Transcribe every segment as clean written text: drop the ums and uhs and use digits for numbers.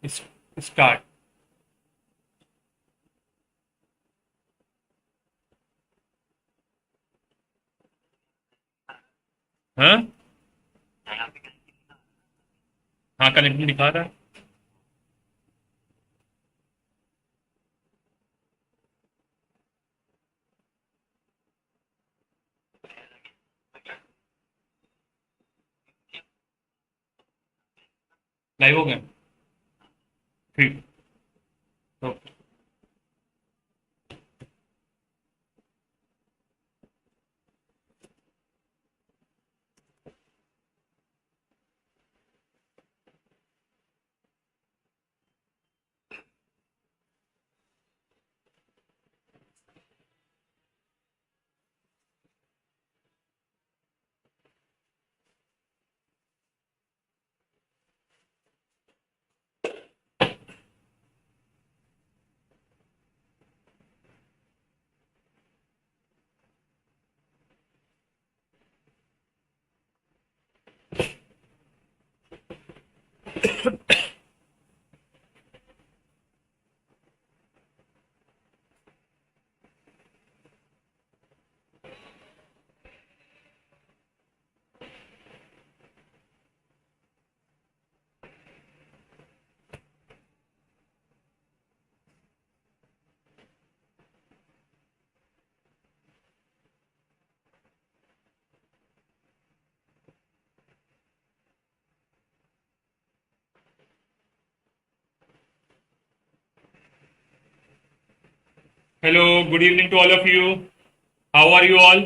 Start. हाँ हाँ, connecting दिखा रहा है। लाइव हो गया। ठीक। तो hello, good evening to all of you. How are you all?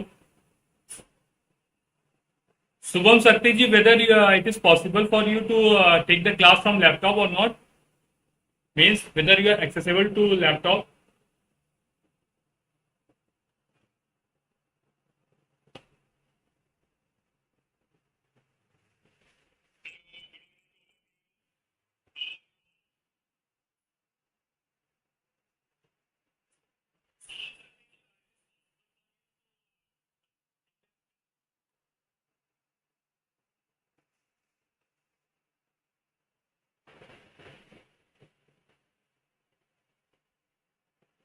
Subham Satyji, whether it is possible for you to take the class from laptop or not, means whether you are accessible to laptop.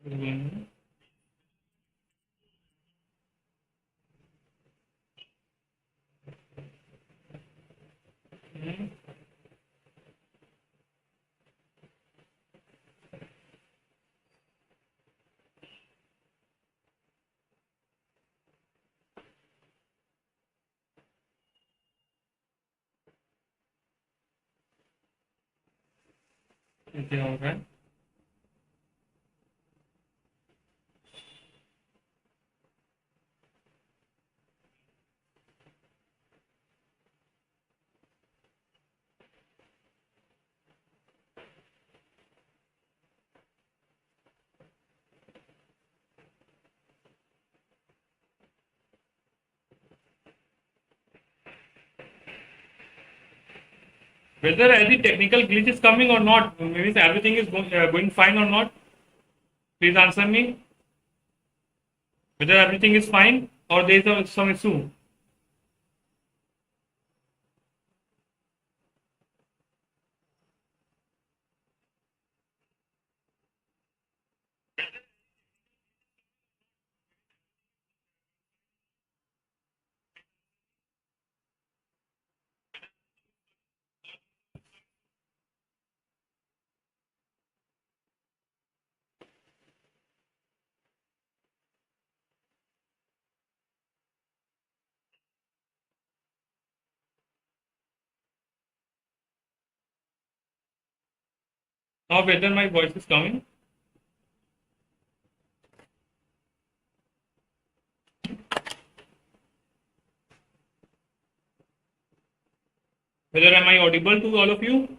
हम्म, क्या हो रहा है? Whether any technical glitch is coming or not, means everything is going fine or not. Please answer me. Whether everything is fine or there is some issue. Now whether my voice is coming. Whether am I audible to all of you?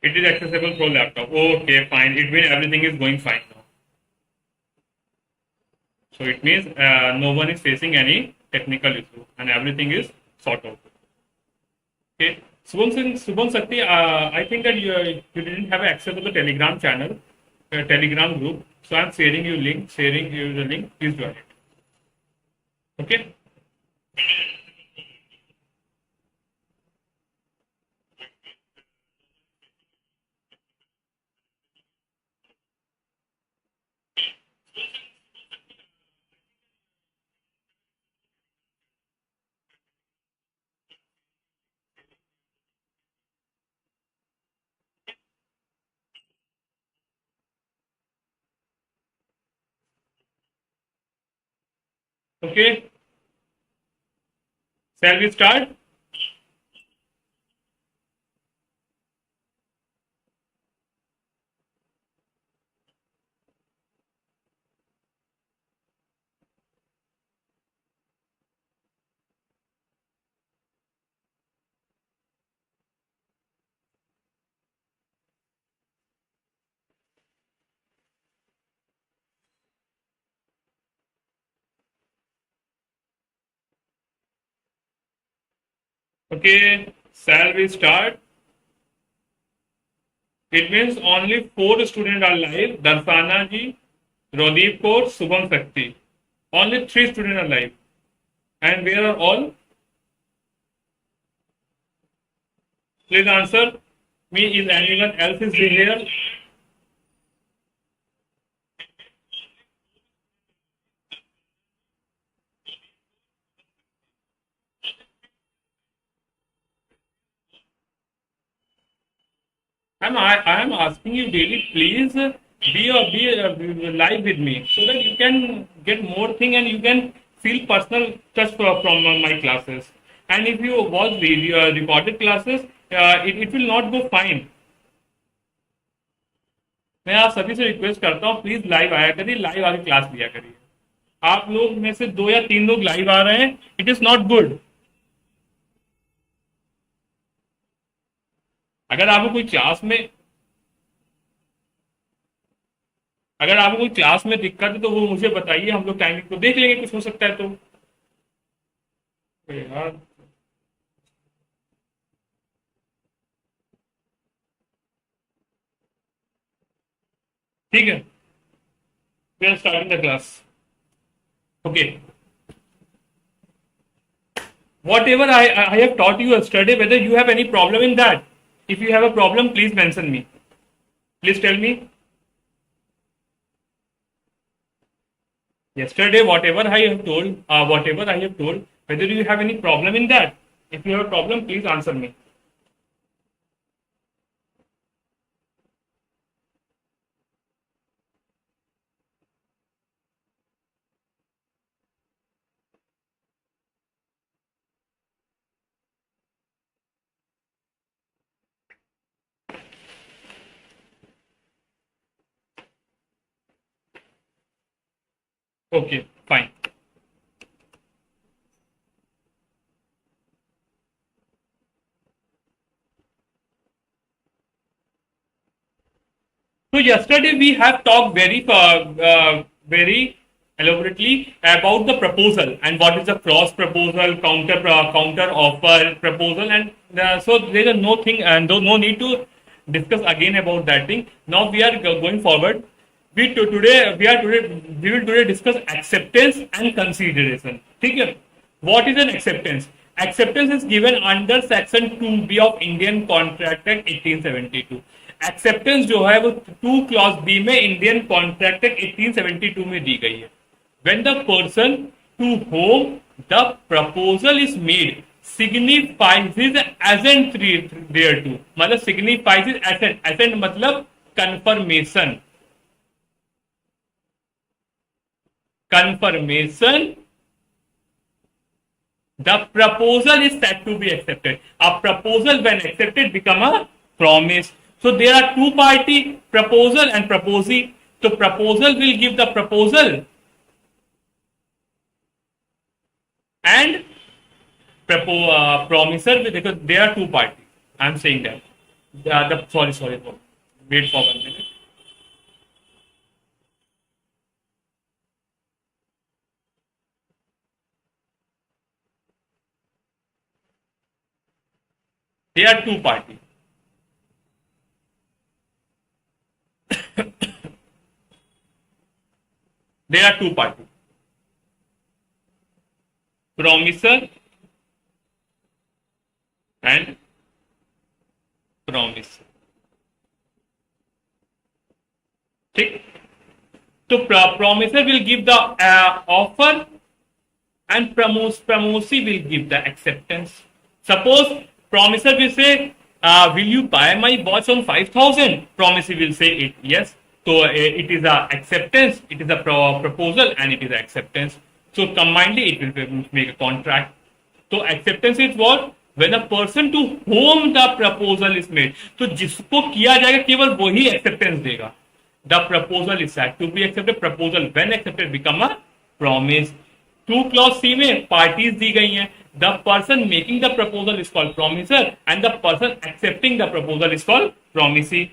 It is accessible through laptop. Okay, fine. It means everything is going fine now. So it means no one is facing any technical issue and everything is sorted out. Okay. Subham Sakti, I think that you didn't have access to the Telegram channel, Telegram group. So I'm sharing you the link. Please join it. Okay. Okay. Shall we start? Okay. Shall we start? It means only four students are live. Darsana ji, Rodeep Kaur, Subham Sakti. Only three students are live. And where are all? Please answer me. Is anyone else is here? I am asking you daily, please be live with me so that you can get more thing and you can feel personal touch from my classes. And if you watch video recorded classes, it will not go fine. मैं आप सभी से request करता हूँ please live आया करिए live आके class लिया करिए आप लोग में से दो या तीन लोग लाइव आ रहे हैं इट इज नॉट गुड अगर आपको कोई क्लास में अगर आपको कोई क्लास में दिक्कत है तो वो मुझे बताइए हम लोग टाइमिंग को देख लेंगे कुछ हो सकता है तो यार ठीक है we are starting the class okay whatever I have taught you yesterday whether you have any problem in that if you have a problem please mention me please tell me yesterday whatever I have told whether you have any problem in that if you have a problem please answer me okay fine so yesterday we have talked very elaborately about the proposal and what is the cross proposal, counter offer proposal, and so there is no thing and no need to discuss again about that thing. Now we are going forward. We will today discuss acceptance and consideration. Okay? What is an acceptance? Acceptance is given under section 2B of Indian Contract Act 1872. Acceptance जो है वो 2 clause B में Indian contract act 1872 में दी गई है when the person to whom the proposal is made signifies is assent thereto मतलब signifies is assent assent मतलब confirmation confirmation the proposal is said to be accepted a proposal when accepted become a promise so there are two party proposal and proposee so proposal will give the proposal and promiser because there are two parties I am saying that sorry, wait for 1 minute. There are two parties. There are two parties. Promiser and promise. ठीक. So promiser will give the offer and promosee will give the acceptance. Suppose promiser will say, will you buy my watch on 5,000? Promisee will say it, yes. So it is a acceptance, it is a proposal, and it is acceptance. So combinedly it will make a contract. So acceptance is what? When a person to whom the proposal is made. तो जिसको किया जाएगा केवल वही acceptance देगा. The proposal is said to be accepted. Proposal when accepted become a promise. 2 clause C में parties दी गई हैं. The person making the proposal is called promiser and the person accepting the proposal is called promisee.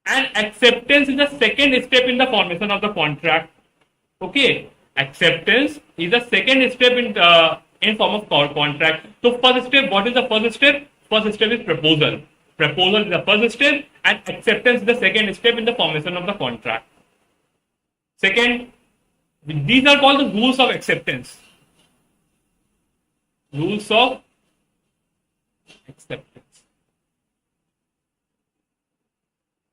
And acceptance is the second step in the formation of the contract. Okay, acceptance is the second step in form of contract. So first step, what is the first step? First step is proposal. Proposal is the first step and acceptance is the second step in the formation of the contract. Second, these are called the rules of acceptance. Rules of acceptance.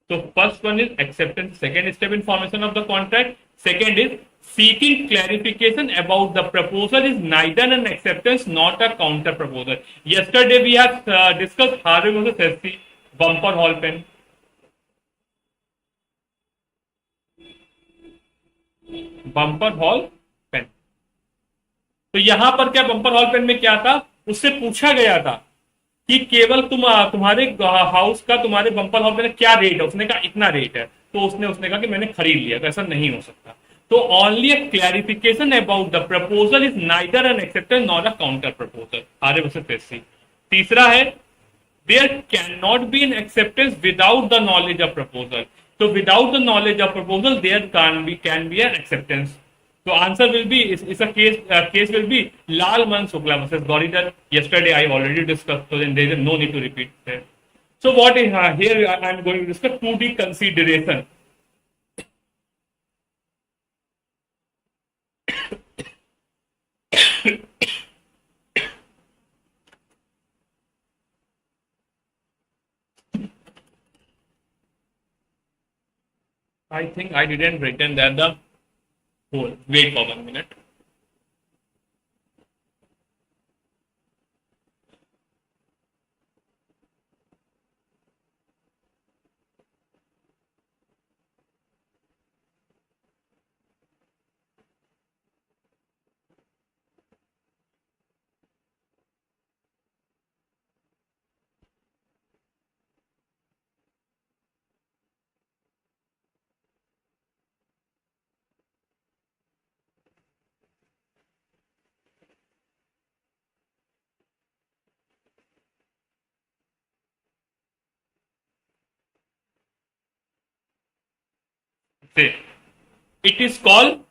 So first one is acceptance, second step in formation of the contract. Second is seeking clarification about the proposal is neither an acceptance not a counter proposal. Yesterday we have discussed Harvey versus Hesse, bumper hall pen. Bumper hall pen. तो यहां पर क्या bumper hall pen में क्या था, उससे पूछा गया था कि केवल तुम्हारे हाउस का तुम्हारे बम्पर हॉल पेन क्या रेट है. उसने कहा इतना रेट है. तो उसने कहा कि मैंने खरीद लिया. तो ऐसा नहीं हो सकता. तो only a clarification about the proposal is neither an acceptance not a counter proposal. R versus SC. तीसरा है there can not be an acceptance without the knowledge of proposal. So without the knowledge of proposal, there can be an acceptance. So answer will be is a case will be Lal Man Shukla versus Goridar. Yesterday I already discussed, so then there is no need to repeat that. So what is here I am going to discuss 2D consideration. I think I didn't written that the whole. Wait for 1 minute. Say, it is called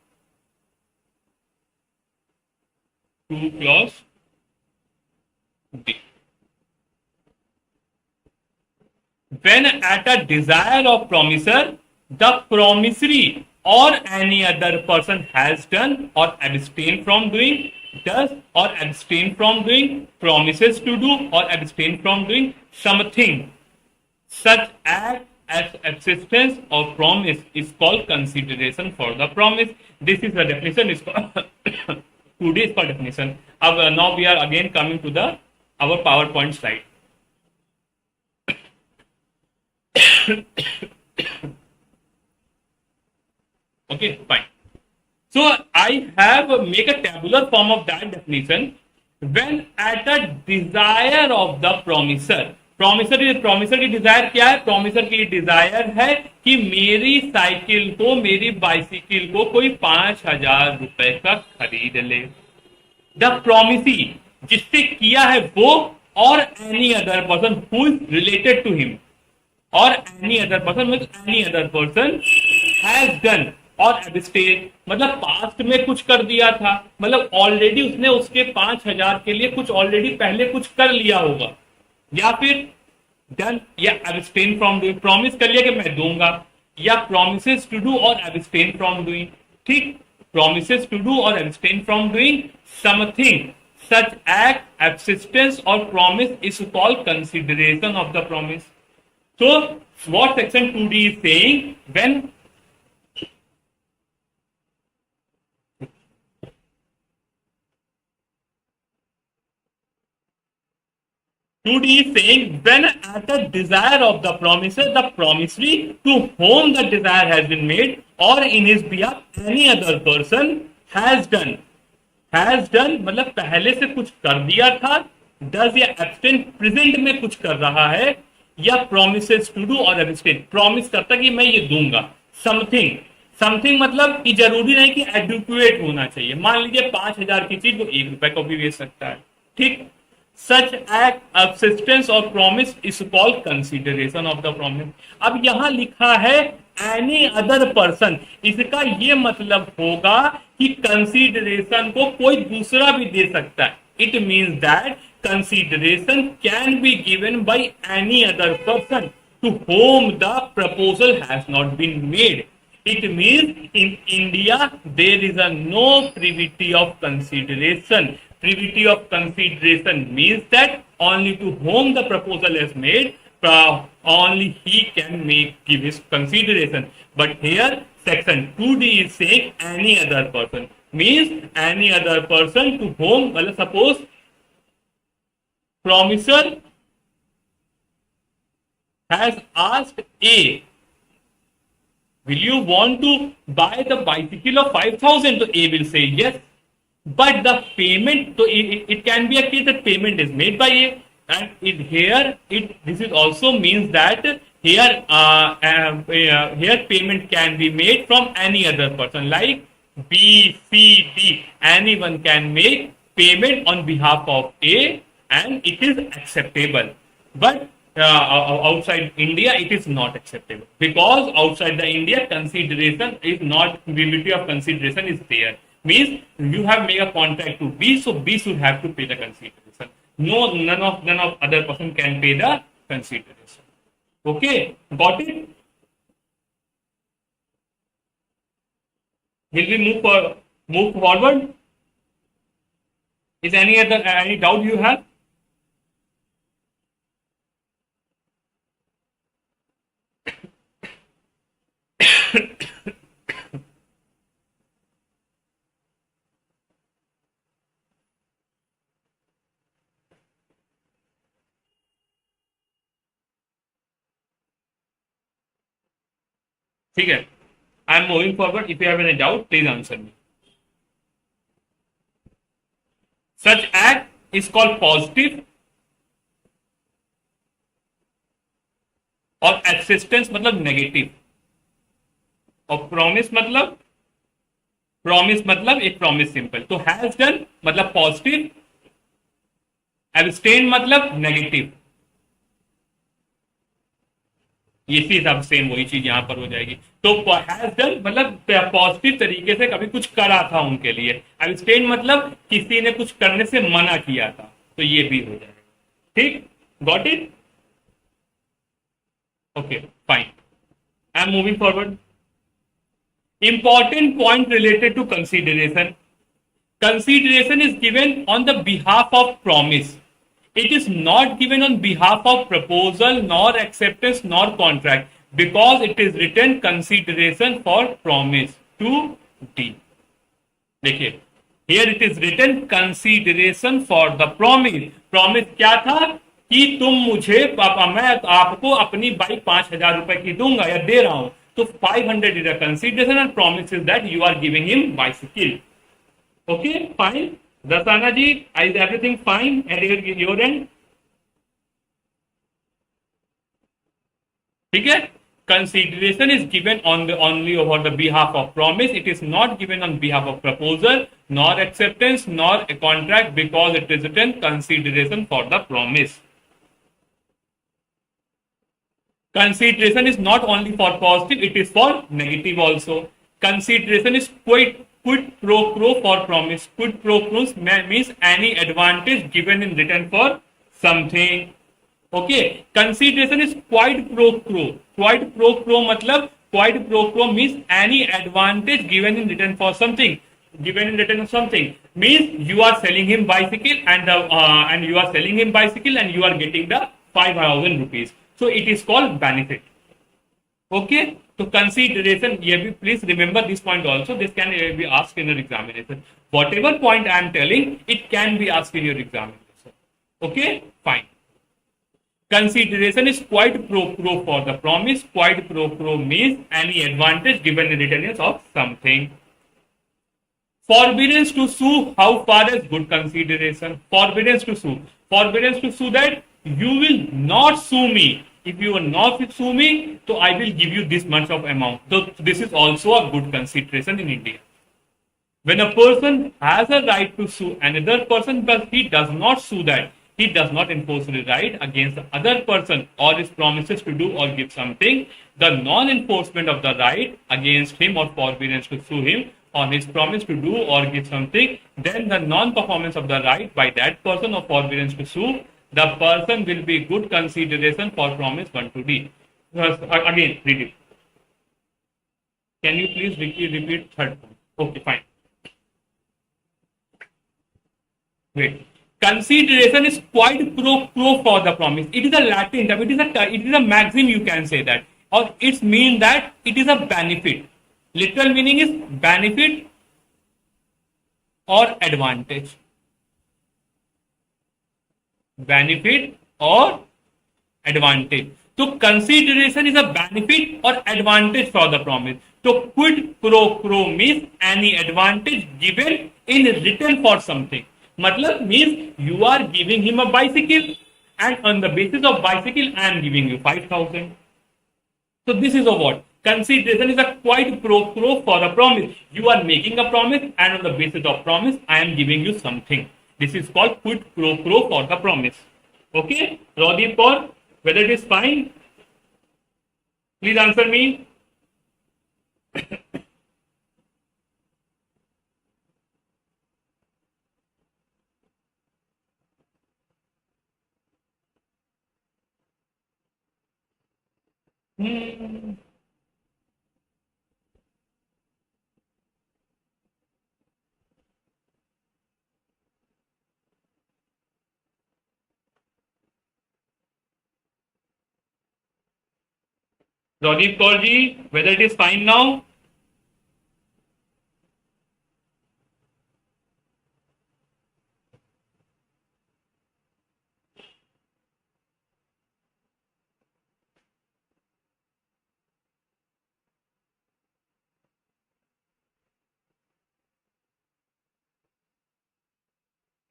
2 clause D. When at a desire of promiser, the promissory or any other person has done or abstain from doing, does or abstain from doing, promises to do or abstain from doing something, such act as existence or promise is called consideration for the promise. This is the definition. Is called 2D is called definition. Now we are again coming to the our PowerPoint slide. Okay, fine. So I have make a tabular form of that definition. When at a desire of the promiser, promiser की Dzire क्या है? Promiser की Dzire है कि मेरी cycle को, मेरी bicycle को कोई 5,000 रुपए का खरीद ले. द प्रॉमिसी जिससे किया है वो or any other person who is related to him, or any other person means any other person has done और abstain मतलब पास्ट में कुछ कर दिया था, मतलब ऑलरेडी उसने उसके 5,000 के लिए कुछ ऑलरेडी पहले कुछ कर लिया होगा, या फिर डन या abstain फ्रॉम डूइंग, प्रॉमिस कर लिया कि मैं दूंगा, या promises to do और abstain फ्रॉम डूइंग. ठीक, promises to do और abstain from doing something, such act, absistence or promise is called consideration of the promise. So what section 2D is saying, when 2D is saying, when at the desire of the promiser, the promisee to whom the desire has been made, or in his behalf any other person has done. Has done मतलब पहले से कुछ कर दिया था, does या abstain present में कुछ कर रहा है, या promises to do और abstain प्रॉमिस करता कि मैं ये दूंगा. समथिंग, समथिंग मतलब कि जरूरी नहीं कि एडुकुएट होना चाहिए. मान लीजिए 5,000 की चीज वो 1 रुपए को भी बेच सकता है. ठीक, such act, subsistence or promise is called consideration of the promise. अब यहां लिखा है any other person, इसका ये मतलब होगा कि consideration को कोई दूसरा भी दे सकता है. It means that consideration can be given by any other person to whom the proposal has not been made. It means in India there is a no privity of consideration. Privity of consideration means that only to whom the proposal is made, only he can give his consideration. But here section 2D is saying any other person, means any other person to whom, well, suppose promiser has asked A, will you want to buy the bicycle of 5,000? So A will say yes. But the payment, so it can be a case that payment is made by A, and this is also means that here payment can be made from any other person like B, C, D. Anyone can make payment on behalf of A, and it is acceptable. But outside India, it is not acceptable, because outside the India, consideration is not, privity of consideration is there. Means you have made a contract to B, so B should have to pay the consideration. No, none of other person can pay the consideration. Okay, got it? Will we move forward? Is any doubt you have? ठीक है, I am moving forward. If you have any doubt please answer me. Such act is called positive, और existence मतलब negative, और promise मतलब एक promise simple. तो has done मतलब positive, abstain मतलब नेगेटिव. इसी हिसाब सेम वही चीज यहां पर हो जाएगी. तो हैज डन मतलब पॉजिटिव तरीके से कभी कुछ करा था उनके लिए, एब्सटेन मतलब किसी ने कुछ करने से मना किया था, तो ये भी हो जाएगा. ठीक, got it? Okay, fine. I am moving forward. Important point related to consideration. Consideration is given on the behalf of promise. It is not given on behalf of proposal, nor acceptance, nor contract, because it is written consideration for promise to D. देखिए, here it is written consideration for the promise. Promise क्या था कि तुम मुझे, मैं आपको अपनी bike 5,000 रुपए की दूंगा या दे रहा हूं, तो 500 is a consideration and promise is that you are giving him bicycle. Okay, fine. Dasana ji, is everything fine at your end? ठीक है. Consideration is given on the only over the behalf of promise. It is not given on behalf of proposal, nor acceptance, nor a contract, because it is written consideration for the promise. Consideration is not only for positive, it is for negative also. Consideration is quid pro quo for promise. Quid pro quo means any advantage given in return for something. Okay, consideration is quid pro quo. Quid pro quo मतलब quid pro quo means any advantage given in return for something. Given in return of something means you are selling him bicycle and you are selling him bicycle and you are getting the 5,000 rupees. So it is called benefit. Okay. So consideration. Please remember this point also. This can be asked in your examination. Whatever point I am telling, it can be asked in your examination. Okay. Fine. Consideration is quid pro quo for the promise. Quid pro quo means any advantage given in return of something. Forbearance to sue, how far is good consideration? Forbearance to sue. Forbearance to sue that you will not sue me. If you will not sue me, so I will give you this much of amount. So this is also a good consideration in India. When a person has a right to sue another person, but he does not sue that, he does not enforce the right against the other person or his promises to do or give something, the non-enforcement of the right against him or forbearance to sue him on his promise to do or give something, then the non-performance of the right by that person or forbearance to sue, the person will be good consideration for promise 1 to D. Again, read it. Can you please repeat third point? Okay, fine. Wait. Consideration is quid pro quo for the promise. It is a Latin term. It is a maxim. You can say that, or it means that it is a benefit. Literal meaning is benefit or advantage. Benefit or advantage. So consideration is a benefit or advantage for the promise. So quid pro quo means any advantage given in return for something. Matlab means you are giving him a bicycle and on the basis of bicycle I am giving you 5,000. So this is a what? Consideration is a quid pro quo for a promise. You are making a promise and on the basis of promise I am giving you something. This is called quid pro quo for the promise. Okay? Rodip Kaur, whether it is fine? Please answer me. Hmm. Rodip Kaur ji, whether it is fine now?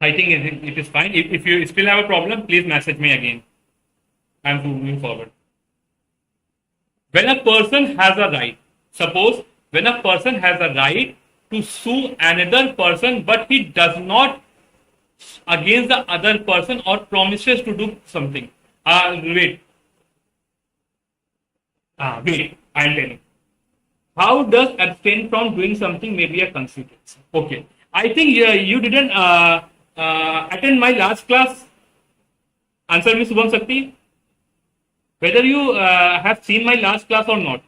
I think it is fine. If you still have a problem, please message me again. I'm moving forward. When a person has a right, suppose when a person has a right to sue another person, but he does not against the other person or promises to do something. Wait, wait, I'm telling. How does abstain from doing something may be a consequence? Okay, I think you didn't attend my last class. Answer me, Subham Sakti. Whether you have seen my last class or not.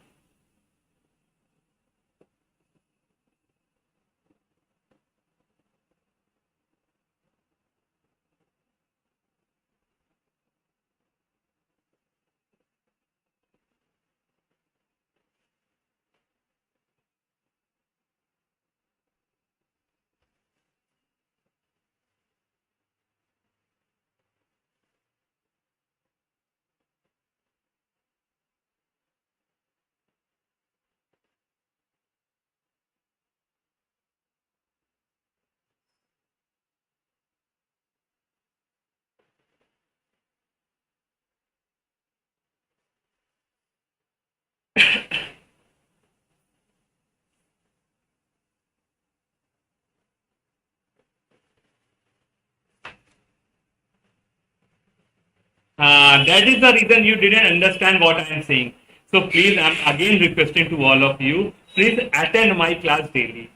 That is the reason you didn't understand what I am saying. So please, I'm again requesting to all of you, please attend my class daily.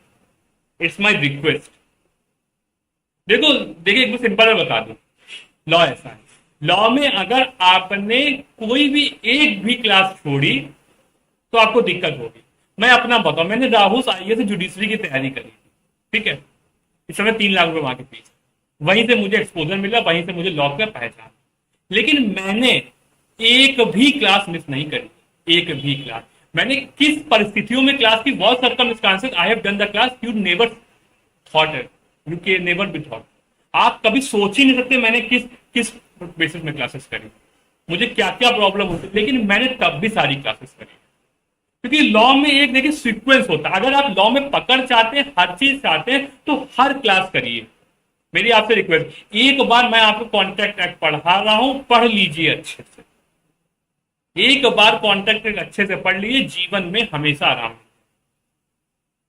It's my request. देखो देखिए एक simple में बता दूं, law ऐसा है, law में अगर आपने कोई भी एक भी क्लास छोड़ी तो आपको दिक्कत होगी। मैं अपना बताऊं, मैंने राहुल आईएएस जुडिशरी की तैयारी करी थी, ठीक है, इस समय 3 लाख रुपए वहां के फीस, वहीं से मुझे एक्सपोजर मिला, वहीं से मुझे लॉ का पहचान, लेकिन मैंने एक भी क्लास मिस नहीं करी, एक भी क्लास। मैंने किस परिस्थितियों में क्लास की, बहुत circumstances I have done the class you never thought it, you के नेवर बी थॉट। आप कभी सोच ही नहीं सकते मैंने किस किस बेसिस में क्लासेस करी, मुझे क्या क्या प्रॉब्लम होती, लेकिन मैंने तब भी सारी क्लासेस करी। क्योंकि लॉ में एक देखिए सीक्वेंस होता है, अगर आप लॉ में पकड़ चाहते हैं, हर चीज चाहते हैं, तो हर क्लास करिए। मेरी आपसे रिक्वेस्ट, एक बार मैं आपको कॉन्ट्रैक्ट एक्ट पढ़ा रहा हूं, पढ़ लीजिए अच्छे से, एक बार कॉन्ट्रैक्ट एक्ट अच्छे से पढ़ लीजिए, जीवन में हमेशा आराम,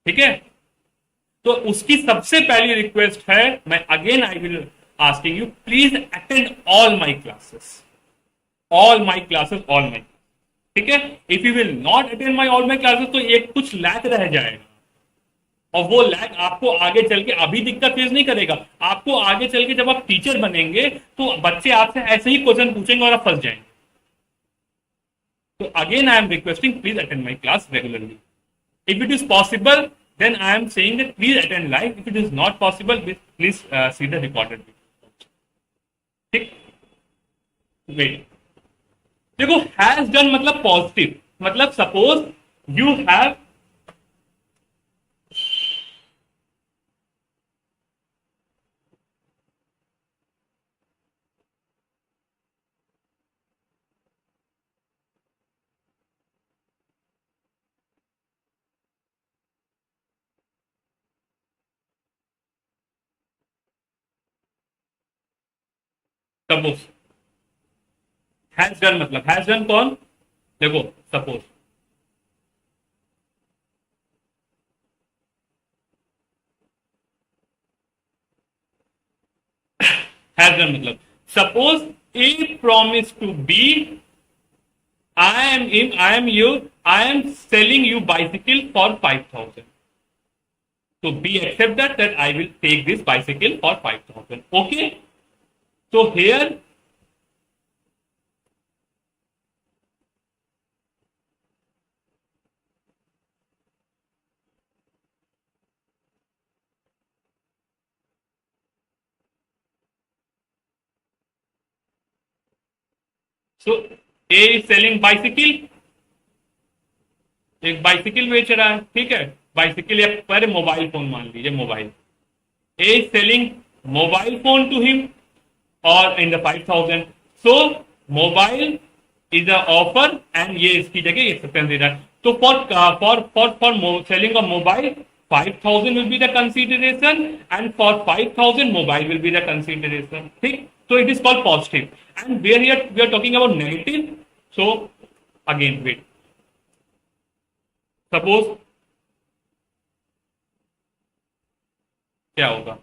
ठीक है। तो उसकी सबसे पहली रिक्वेस्ट है, मैं again I will asking you, please attend all my classes, all my classes, all my, ठीक है। If you will not attend my all my classes तो एक कुछ लैक रह जाएगा, और वो लैक आपको आगे चल के, अभी दिक्कत फेस नहीं करेगा, आपको आगे चल के जब आप टीचर बनेंगे तो बच्चे आपसे ऐसे ही क्वेश्चन पूछेंगे और आप फंस जाएंगे। तो again I am requesting, please attend my class regularly. If it is possible then I am saying that please attend live. If it is not possible, please see the recorded video. ठीक, wait, देखो has done मतलब positive, मतलब suppose you have, suppose has done मतलब has done कौन, देखो suppose has done मतलब suppose a promise to be, I am selling you bicycle for 5,000. So B accept that I will take this bicycle for 5,000. Okay. So here so A is selling bicycle, एक bicycle बेच रहा है, ठीक है, bicycle या पर mobile phone मान लीजिए, mobile, A is selling mobile phone to him और in the 5,000, so mobile is a offer and ये इसकी जगह एक्सेप्टेंस दे रहा है। तो for selling a mobile 5,000 will be the consideration and for 5,000 mobile will be the consideration, ठीक। so it is called positive and where here we are talking about negative, so again wait, suppose क्या होगा,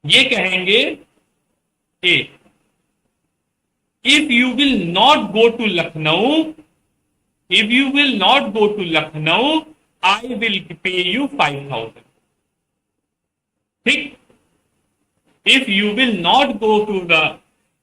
ये कहेंगे A, if you will not go to Lucknow, if you will not go to Lucknow I will pay you 5,000, ठीक। If you will not go to the,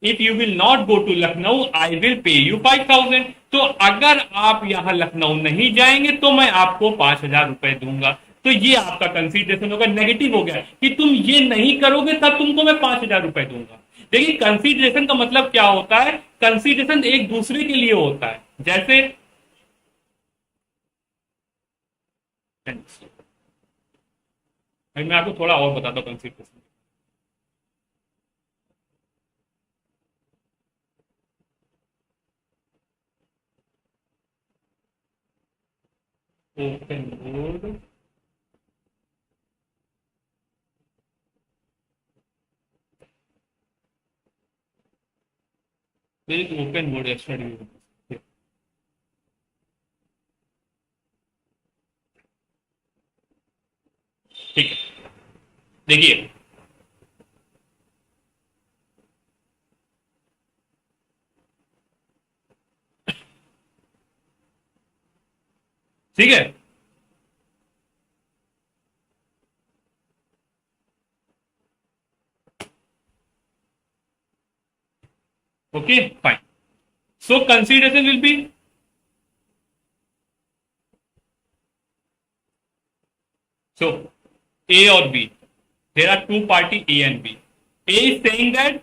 if you will not go to Lucknow I will pay you 5,000, तो अगर आप यहां लखनऊ नहीं जाएंगे तो मैं आपको 5,000 रुपए दूंगा। तो ये आपका कंसीडरेशन होगा, नेगेटिव हो गया कि तुम ये नहीं करोगे तब तुमको मैं 5,000 रुपए दूंगा। देखिए कंसीडरेशन का मतलब क्या होता है, कंसीडरेशन एक दूसरे के लिए होता है, जैसे मैं आपको थोड़ा और बताता हूँ consideration. Open board, open board study, ठीक है, देखिए ठीक है। Okay fine. So consideration will be, so A or B, there are two party A and B. A is saying that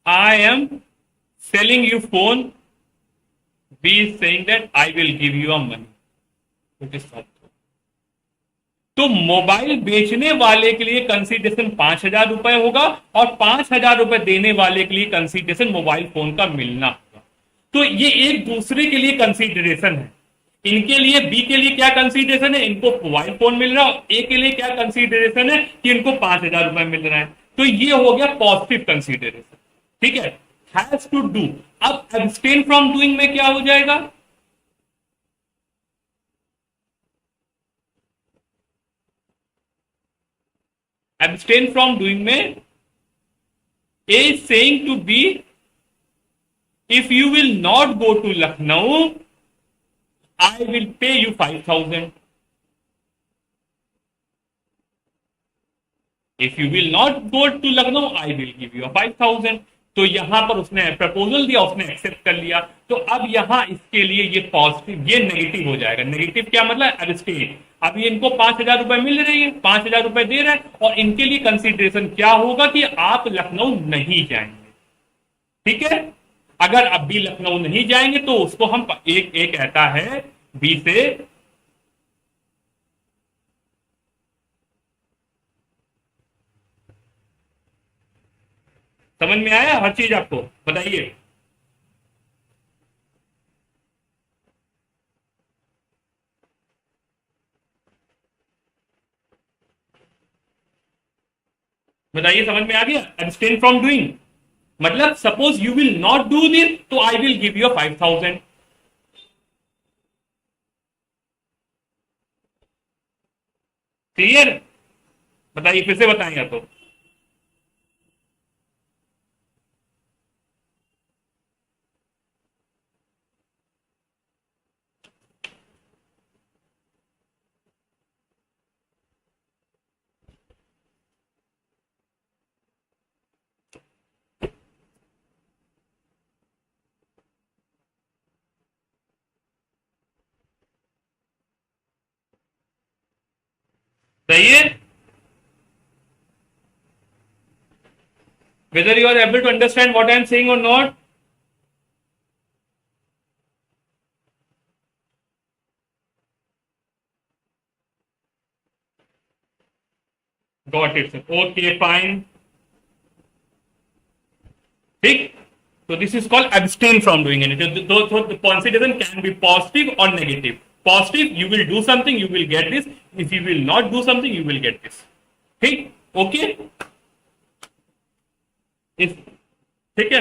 I am selling you phone. B is saying that I will give you a money. It is not. तो mobile बेचने वाले के लिए consideration 5,000 रुपए होगा और 5,000 रुपए देने वाले के लिए कंसीडरेशन मोबाइल फोन का मिलना होगा। तो ये एक दूसरे के लिए कंसीडरेशन है। इनके लिए बी के लिए क्या कंसीडरेशन है, इनको मोबाइल फोन मिल रहा है। ए के लिए क्या कंसीडरेशन है कि इनको 5,000 रुपए मिल रहा है। तो ये हो गया पॉजिटिव कंसीडरेशन। ठीक है। Has to do. अब एब्सटेन फ्रॉम डूइंग में क्या हो जाएगा, abstain from doing में A is saying to B, if you will not go to Lucknow, I will pay you 5,000. If you will not go to Lucknow, I will give you a 5,000. तो यहां पर उसने proposal दिया, उसने accept कर लिया। तो अब यहां इसके लिए ये पॉजिटिव, ये नेगेटिव हो जाएगा। नेगेटिव क्या मतलब, एब्सटेन। अब ये इनको 5,000 रुपए मिल रही है, 5,000 रुपए दे रहे हैं और इनके लिए कंसिडरेशन क्या होगा कि आप लखनऊ नहीं जाएंगे। ठीक है। अगर अब भी लखनऊ नहीं जाएंगे तो उसको हम एक कहता है बी से, समझ में आया हर चीज आपको, बताइए। बताइए समझ में आ गया। एब्सटेन फ्रॉम डूइंग मतलब suppose you will not do this तो I will give you 5,000। Clear. बताइए फिर से बताएंगे तो। सही है। whether you are able to understand what I am saying or not. Got it, sir. Okay, fine. ठीक। So this is called abstain from doing anything. So the consideration can be positive or negative. Positive, you will do something, you will get this. If you will not do something, you will get this. ठीक। Okay. इस ठीक है,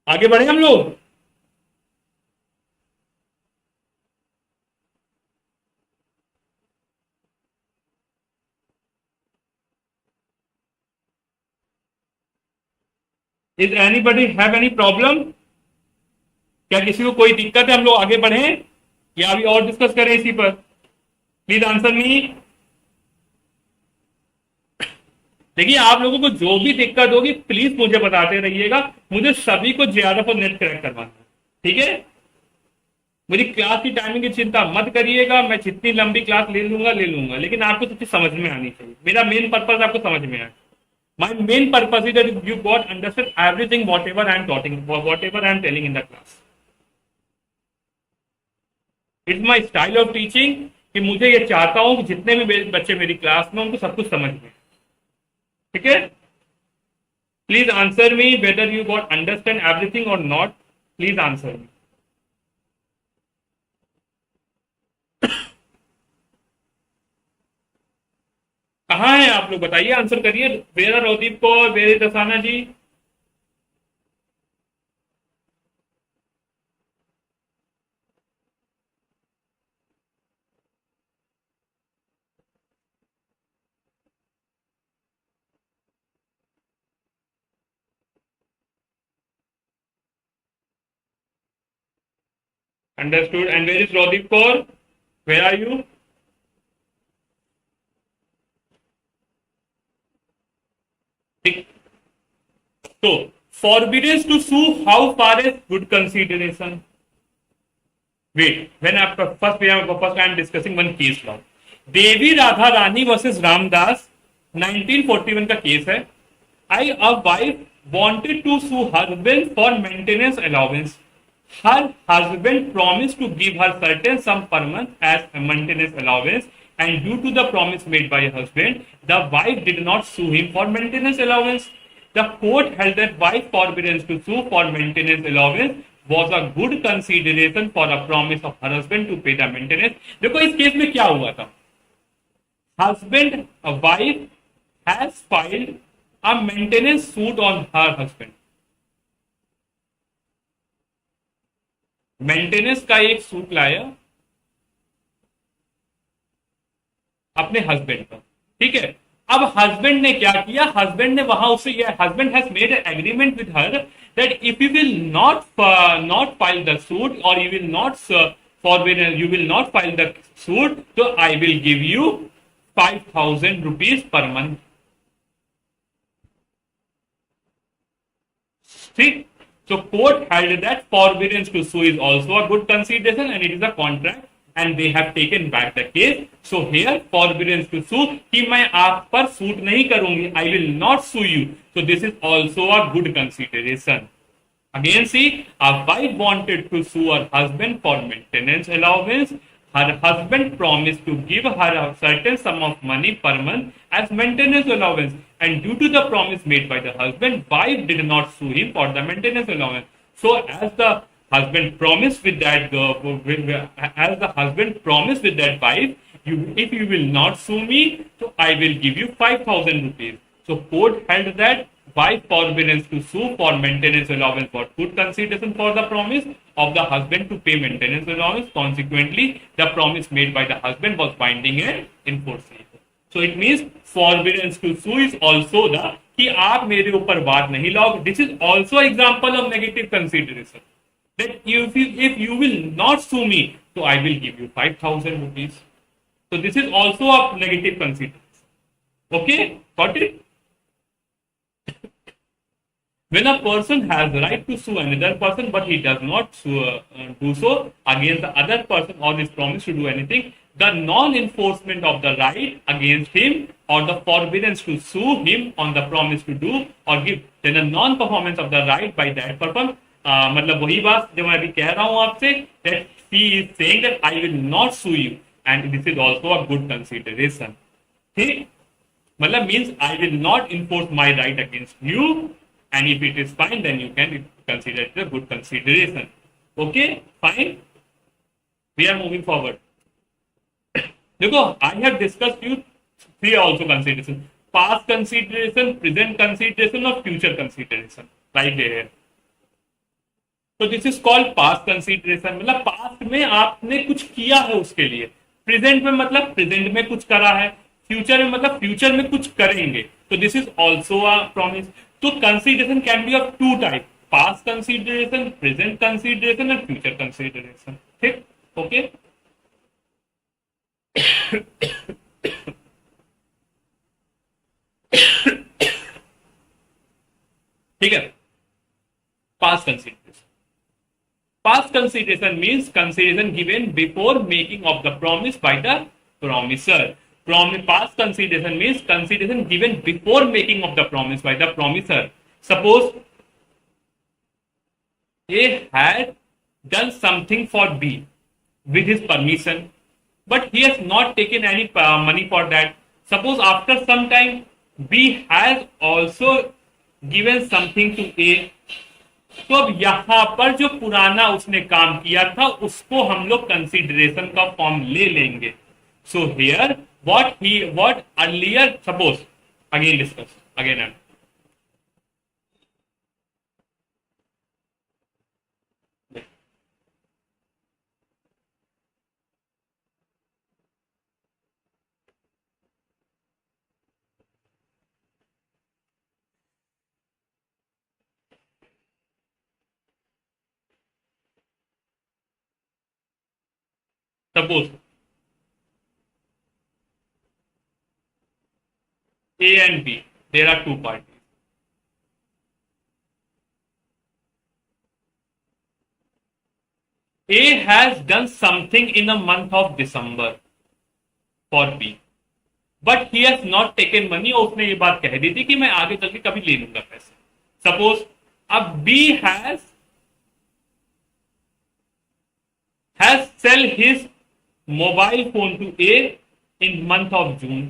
आगे बढ़े हम लोग। Is anybody have any problem, क्या किसी को कोई दिक्कत है, हम लोग आगे बढ़े या अभी और डिस्कस करें इसी पर? प्लीज आंसर मी। देखिए आप लोगों को जो भी दिक्कत होगी प्लीज मुझे बताते रहिएगा, मुझे सभी को ज्यादा पर नेट करेक्ट करवाना है। ठीक है। मुझे क्लास की टाइमिंग की चिंता मत करिएगा, मैं जितनी लंबी क्लास ले लूंगा, लेकिन आपको सब चीज समझ में आनी चाहिए। मेरा मेन पर्पज आपको समझ में आए। My main purpose is that you got understand everything whatever I am touting, whatever I am telling in the class. It's my style of teaching कि मुझे ये चाहता हूं कि जितने भी बच्चे मेरी क्लास में उनको सब कुछ समझ में। ठीक है। Please answer me whether you got understand everything or not. Please answer me. कहाँ है आप लोग, बताइए, आंसर करिए। वेरा रोदीप कौर, वेरे दसाना ji. Understood. And where is Rodip Kaur? Where are you? So, forbiddance to sue, how far is good consideration? Wait, when I, first I am discussing one case law. Devi Radha Rani versus Ramdas 1941 का case है. A wife wanted to sue her husband for maintenance allowance. Her husband promised to give her certain sum per month as a maintenance allowance, and due to the promise made by her husband, the wife did not sue him for maintenance allowance. The court held that wife forbearance to sue for maintenance allowance was a good consideration for a promise of her husband to pay the maintenance. देखो इस case में क्या हुआ था. Husband, a wife has filed a maintenance suit on her husband. Maintenance का एक suit लाया अपने हस्बैंड पर. ठीक है. अब हस्बैंड ने क्या किया. हस्बैंड ने वहां उससे husband has made agreement with her that if you will not file the suit or you will not you will not file the suit तो I will give you 5,000 rupees per month. ठीक. So court held that forbearance to sue is also a good consideration and it is a contract and they have taken back the case. So here forbearance to sue कि मैं आप पर suit नहीं करूंगी. I will not sue you. So this is also a good consideration. Again see, a wife wanted to sue her husband for maintenance allowance. Her husband promised to give her a certain sum of money per month as maintenance allowance, and due to the promise made by the husband, wife did not sue him for the maintenance allowance. So, as the husband promised with that, wife, if you will not sue me, so I will give you 5,000 rupees. So, court held that wife forbearance to sue for maintenance allowance was good consideration for the promise of the husband to pay maintenance allowance. Consequently, the promise made by the husband was binding and enforceable. So it means forbearance to sue is also the कि आप मेरे ऊपर बात नहीं लाओ. This is also example of negative consideration. That if you will not sue me, so I will give you 5,000 rupees. So this is also a negative consideration. Okay, got it? When a person has the right to sue another person, but he does not do so against the other person or is promised to do anything, the non-enforcement of the right against him or the forbearance to sue him on the promise to do or give, then the non-performance of the right by that person, मतलब वही बात जो मैं अभी कह रहा हूं आपसे, that he is saying that I will not sue you, and this is also a good consideration. ठीक, मतलब means I will not enforce my right against you. And if it is fine, then you can consider it a good consideration. Okay, fine. We are moving forward. देखो, I have discussed you three also consideration: past consideration, present consideration, और future consideration. Right there. तो this is called past consideration. मतलब past में आपने कुछ किया है उसके लिए. प्रेजेंट में मतलब प्रेजेंट में कुछ करा है. फ्यूचर में मतलब फ्यूचर में कुछ करेंगे. तो this is also a promise. तो consideration can be of two type: past consideration, present consideration and future consideration. ठीक, ओके. ठीक है. Past consideration. Past consideration means consideration given before making of the promise by the promiser. Past consideration means consideration given before making of the promise by the promiser. Suppose A had done something for B with his permission, but he has not taken any money for that. Suppose after some time B has also given something to A. तो अब यहां पर जो पुराना उसने काम किया था उसको हम लोग कंसिडरेशन का फॉर्म ले लेंगे. So here what earlier, suppose again discuss again. Suppose A and B, there are two parties. A has done something in the month of December for B, but he has not taken money. और उसने ये बात कह दी थी कि मैं आगे चल के कभी ले लूंगा पैसे. Suppose अब B has sell his mobile phone to A in month of June.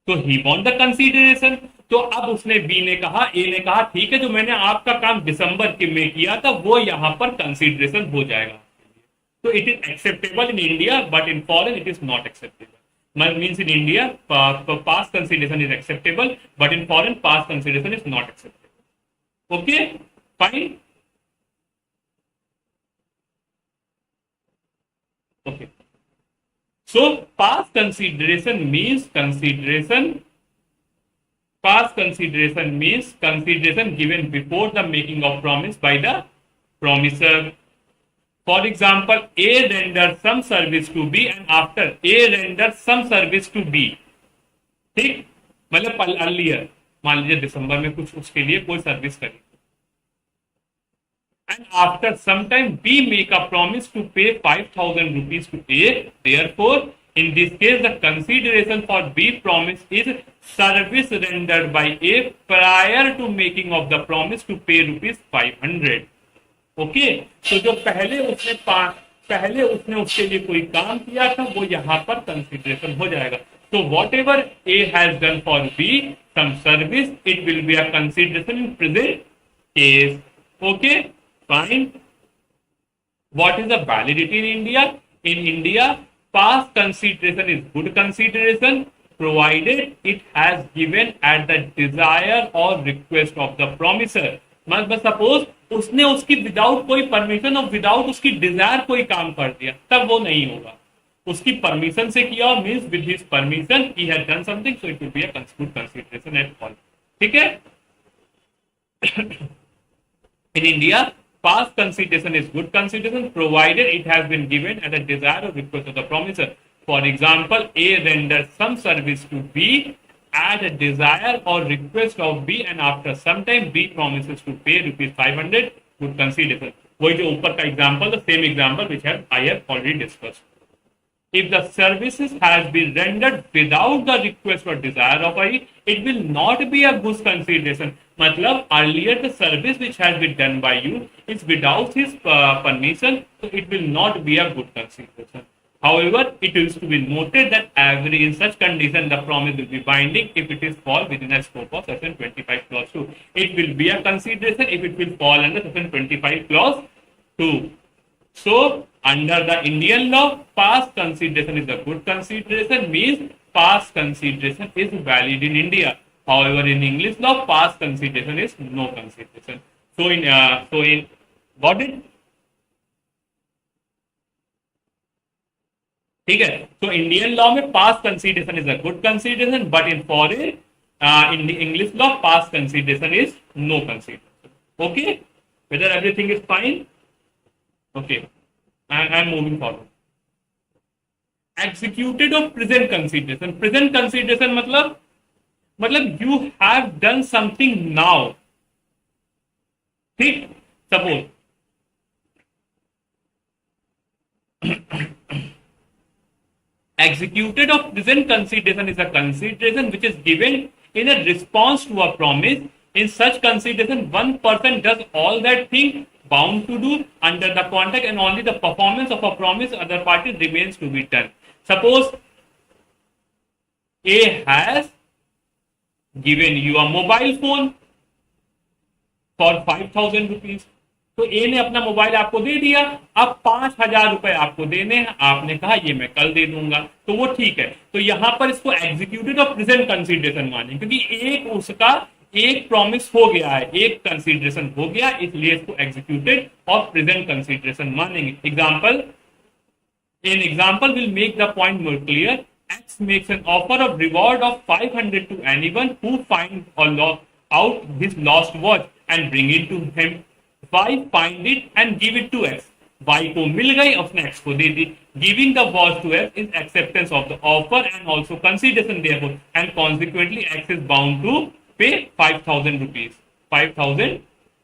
तो ही वॉन्ट द कंसीडरेशन. तो अब उसने बी ने कहा, ए ने कहा ठीक है जो मैंने आपका काम दिसंबर के में किया था वो यहां पर कंसीडरेशन हो जाएगा. तो it is acceptable in India but in foreign it is not acceptable. Means in India pass consideration is acceptable but in foreign pass consideration is not acceptable. Okay fine. Okay. So past consideration means consideration given before the making of promise by the promiser. For example, A renders some service to B and after A renders some service to B. ठीक, मतलब earlier मान लीजिए दिसंबर में कुछ उसके लिए कोई service करी. And after some time B make a promise to pay 5,000 rupees to A. Therefore, in this case, the consideration for B promise is service rendered by A prior to making of the promise to pay rupees 500. Okay? तो जो पहले उसने उसके लिए कोई काम किया था वो यहाँ पर कंसिडरेशन हो जाएगा. So whatever A has done for B, some service, it will be a consideration in present case. Okay? Fine. What is the validity in India? In India, past consideration is good consideration provided it has given at the desire or request of the promiser. मतलब suppose उसने उसकी without कोई permission और without उसकी Dzire कोई काम कर दिया तब वो नहीं होगा. उसकी परमिशन से किया और means with his permission he had done something so it will be a good consideration at all. ठीक है. In India, past consideration is good consideration provided it has been given at a desire or request of the promiser. For example, A renders some service to B at a desire or request of B and after some time B promises to pay rupees 500. Good consideration. वही जो ऊपर का example, the same example which I have already discussed. If the services has been rendered without the request or desire of I, it will not be a good consideration. मतलब earlier the service which has been done by you is without his permission, so it will not be a good consideration. However, it is to be noted that every in such condition the promise will be binding if it is fall within a scope of section 25 clause 2. It will be a consideration if it will fall under section 25 clause 2. So, under the Indian law, past consideration is a good consideration, means past consideration is valid in India. However, in English law, past consideration is no consideration. So in got it? ठीक है. So Indian law में past consideration is a good consideration, but in foreign, in the English law, past consideration is no consideration. Okay? Whether everything is fine? Okay. I am moving forward. Executed of present consideration. Present consideration मतलब you have done something now. ठीक. Suppose executed of present consideration is a consideration which is given in a response to a promise. In such consideration, one person does all that thing bound to do under the contract and only the performance of a promise other party remains to be done. Suppose A has given you a mobile phone for 5,000 rupees. तो ए ने अपना mobile आपको दे दिया, अब 5,000 रुपए आपको देने हैं. आपने कहा ये मैं कल दे दूंगा, तो वो ठीक है. तो यहां पर इसको एग्जीक्यूटेड और प्रेजेंट कंसीडरेशन माने, क्योंकि एक उसका एक प्रॉमिस हो गया है, एक कंसीडरेशन हो गया, इसलिए इसको एग्जीक्यूटेड और प्रेजेंट कंसीडरेशन मानेंगे. Example in example will make the point more clear. X makes an offer of reward of 500 to anyone who finds or out his lost watch and bring it to him. Y find it and give it to X. Y को मिल गई, उसने X को दे दी. Giving the watch to X is acceptance of the offer and also consideration therefore, and consequently X is bound to pay 5,000 rupees, 5,000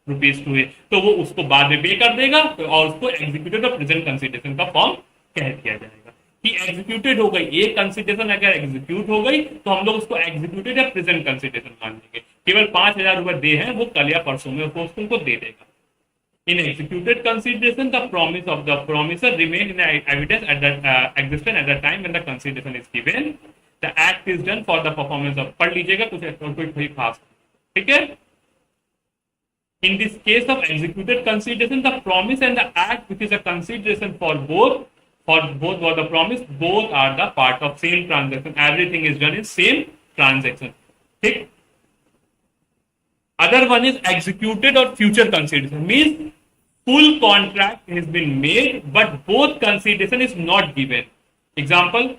rupees to ए. तो वो उसको बाद में पे कर देगा और उसको एग्जीक्यूटेड और प्रेजेंट कंसिडरेशन का फॉर्म कह दिया जाएगा कि एग्जीक्यूटेड हो गई. ये कंसिडरेशन अगर एग्जीक्यूट हो गई तो हम लोग उसको एग्जीक्यूटेड या प्रेजेंट कंसिडरेशन मान लेंगे. केवल 5,000 रुपए दे हैं, वो कल या परसों में उसको तुमको दे देगा. In executed consideration, the promise of the promisor remain in evidence at the existence at the time when the consideration is given. The act is done for the performance of. पढ़ लीजिएगा कुछ कोई खास. ठीक है. In this case of executed consideration, the promise and the act, which is a consideration for both for the promise, both are the part of same transaction. Everything is done in same transaction. ठीक. Other one is executed or future consideration, means full contract has been made but both consideration is not given. Example,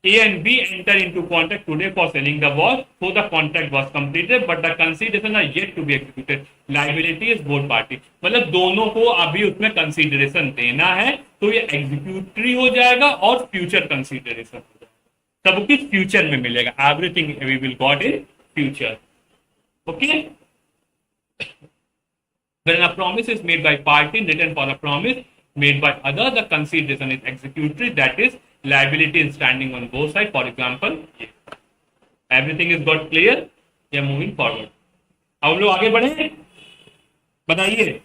A and B enter into contract today for selling the watch, so the contract was completed but the consideration are yet to be executed. Liability is both party. मतलब दोनों को अभी उसमें consideration देना है, तो ये executory हो जाएगा और फ्यूचर कंसिडरेशन हो जाएगा. सब कुछ फ्यूचर में मिलेगा. Everything we will got in future. Okay. When a promise is made by party written for a promise made by other, the consideration is executory, that is, liability is standing on both sides. For example, everything is got clear. We are moving forward. अब हम लोग आगे बढ़े, बताइए.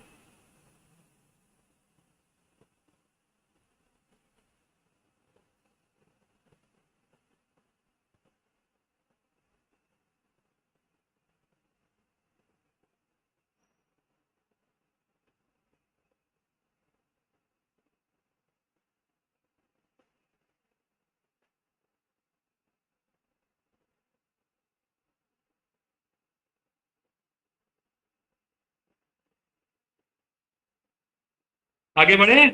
आगे बढ़े.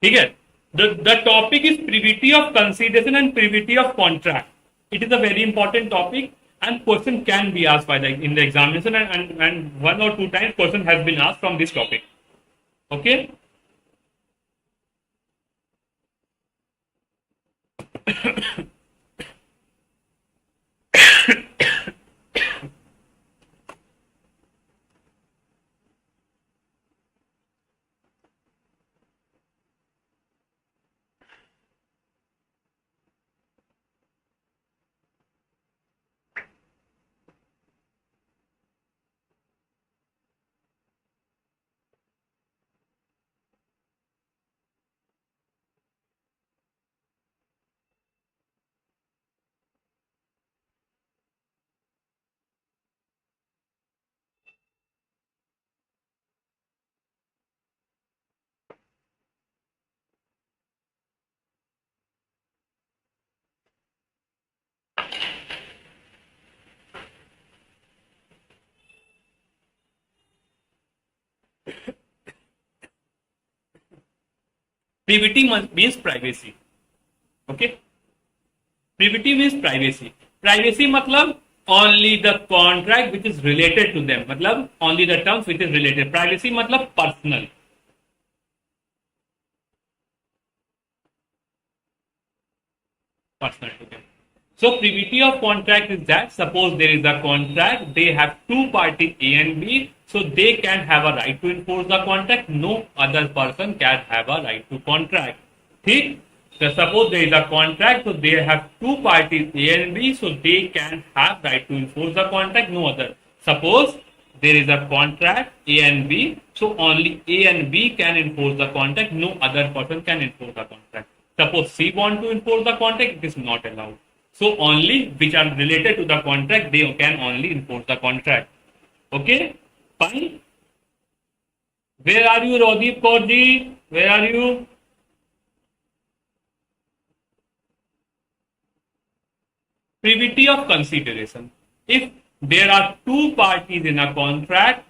ठीक है. The topic is privity of consideration and privity of contract. It is a very important topic and question can be asked by in the examination, and one or two times question has been asked from this topic. Okay. Privity means privacy. Okay. Privity means privacy. Privacy मतलब only the contract which is related to them. मतलब only the terms which is related. Privacy मतलब personal. Personal to them. So privity of contract is that suppose there is a contract, they have two parties A and B, so they can have a right to enforce the contract. No other person can have a right to contract. ठीक. So suppose there is a contract, so they have two parties A and B, so they can have right to enforce the contract. No other. Suppose there is a contract A and B, so only A and B can enforce the contract. No other person can enforce the contract. Suppose C want to enforce the contract, it is not allowed. So only which are related to the contract, they can only enforce the contract. Okay, fine. Where are you, Rodip Kaurji? Where are you? Privity of consideration. If there are two parties in a contract,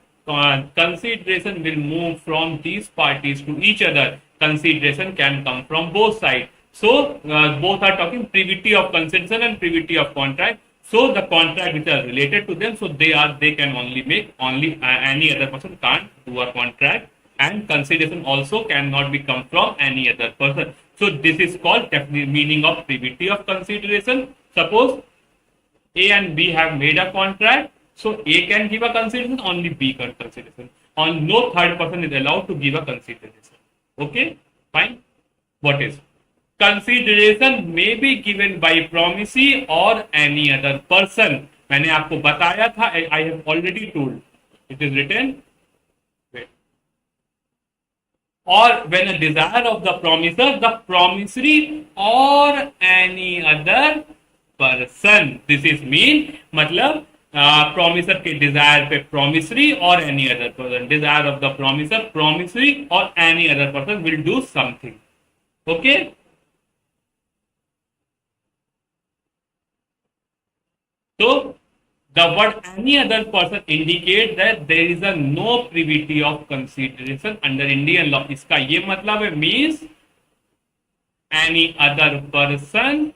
consideration will move from these parties to each other. Consideration can come from both sides. So both are talking privity of consideration and privity of contract. So the contract which are related to them, so they can only make, only any other person can't do a contract, and consideration also cannot be come from any other person. So this is called meaning of privity of consideration. Suppose A and B have made a contract, so A can give a consideration, only B can consideration. On no third person is allowed to give a consideration. Okay, fine. What is? Consideration may be given by promisee or any other person. मैंने आपको बताया था, I have already told. It is written. Wait. Or when a desire of the promiser, the promissory or any other person. This is mean, मतलब promiser के desire पे promissory or any other person. Desire of the promiser, promissory or any other person will do something. Okay. So the word any other person indicates that there is a no privity of consideration under Indian law. इसका ये मतलब है means any other person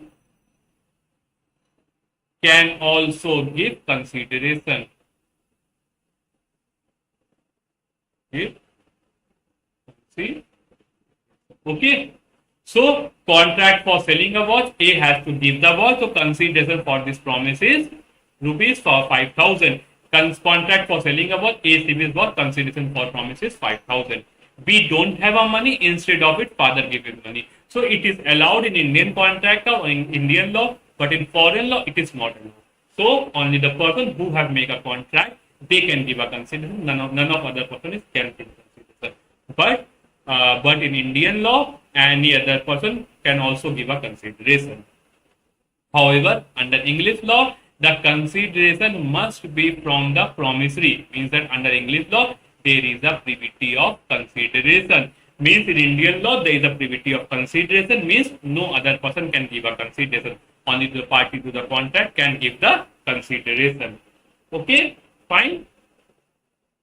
can also give consideration. See? Okay. So contract for selling a watch, A has to give the watch. So consideration for this promise is rupees for 5,000. Contract for selling a watch, A receives what? Consideration for promise is 5,000. B don't have a money, instead of it father gives him money. So it is allowed in Indian contract or in Indian law, but in foreign law it is not allowed. So only the person who have make a contract, they can give a consideration. None of other person can give consideration. But in Indian law, any other person can also give a consideration. However, under English law, the consideration must be from the promissory. Means that under English law, there is a privity of consideration. Means in Indian law, there is a privity of consideration. Means no other person can give a consideration. Only the party to the contract can give the consideration. Okay, fine.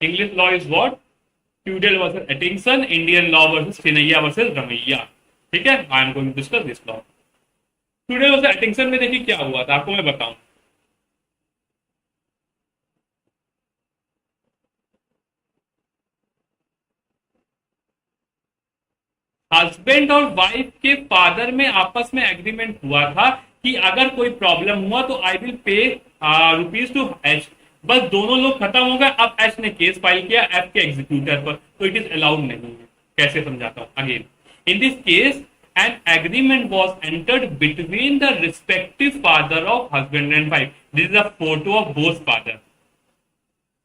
English law is what? Feudal versus Atkinson, Indian law versus Sinaiya versus Ramaiya. ठीक है, I am going to discuss this law. Tweddle versus Atkinson में देखिए क्या हुआ था, आपको मैं बताऊं. हस्बैंड और वाइफ के फादर में आपस में एग्रीमेंट हुआ था कि अगर कोई प्रॉब्लम हुआ तो I will pay rupees to H. बस दोनों लोग खत्म हो गए. अब एच ने केस फाइल किया एफ के एग्जीक्यूटर पर, तो इट इज अलाउड नहीं है. कैसे समझाता हूं again. In this case an agreement was entered between the respective father of husband and wife. This is a photo of both fathers.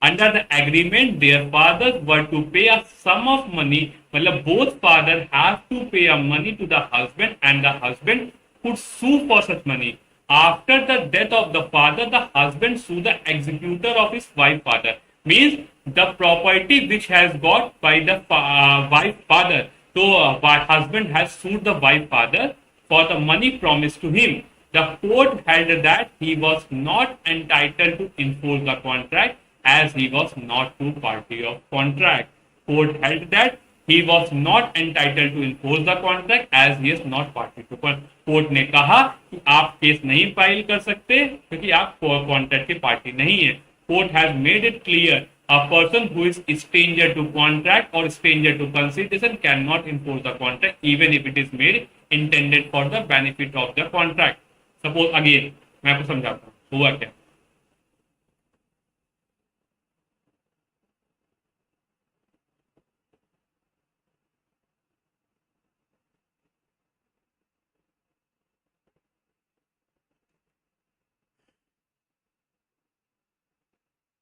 Under the agreement, their fathers were to pay a sum of money. मतलब both fathers have to pay a money to the husband, and the husband could sue for such money. After the death of the father, the husband sue the executor of his wife father. Means the property which has got by the wife father. So husband has sued the wife father for the money promised to him. The court held that he was not entitled to enforce the contract as he was not to party of contract. Court held that he was not entitled to enforce the contract as he is not party to contract. Court ने कहा कि आप case नहीं file कर सकते क्योंकि आप contract के पार्टी नहीं है. Court has made it clear a person who is stranger to contract or stranger to consideration cannot enforce the contract even if it is made intended for the benefit of the contract. Suppose again मैं आपको समझाता हूँ हुआ क्या.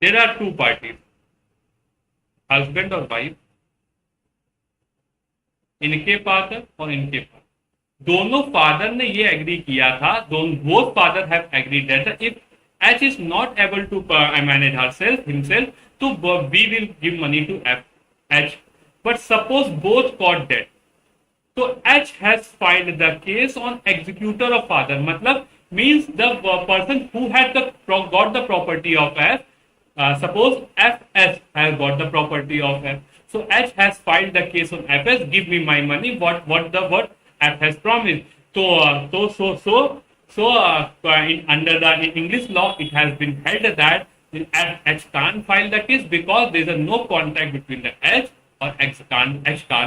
There are two parties, husband और wife. इनके father और इनके फादर, दोनों फादर ने ये एग्री किया था. Both father have agreed that if H is not able to manage herself himself तो we will give money to H. But suppose both got dead, तो H has filed the case on executor of father. मतलब means the person who had got the property of F. Suppose FS has got the property of F. So H has filed the case on FS. Give me my money. What F has promised. So So, under the English law, it has been held that H can't file the case because there is no contract between the H, or H can't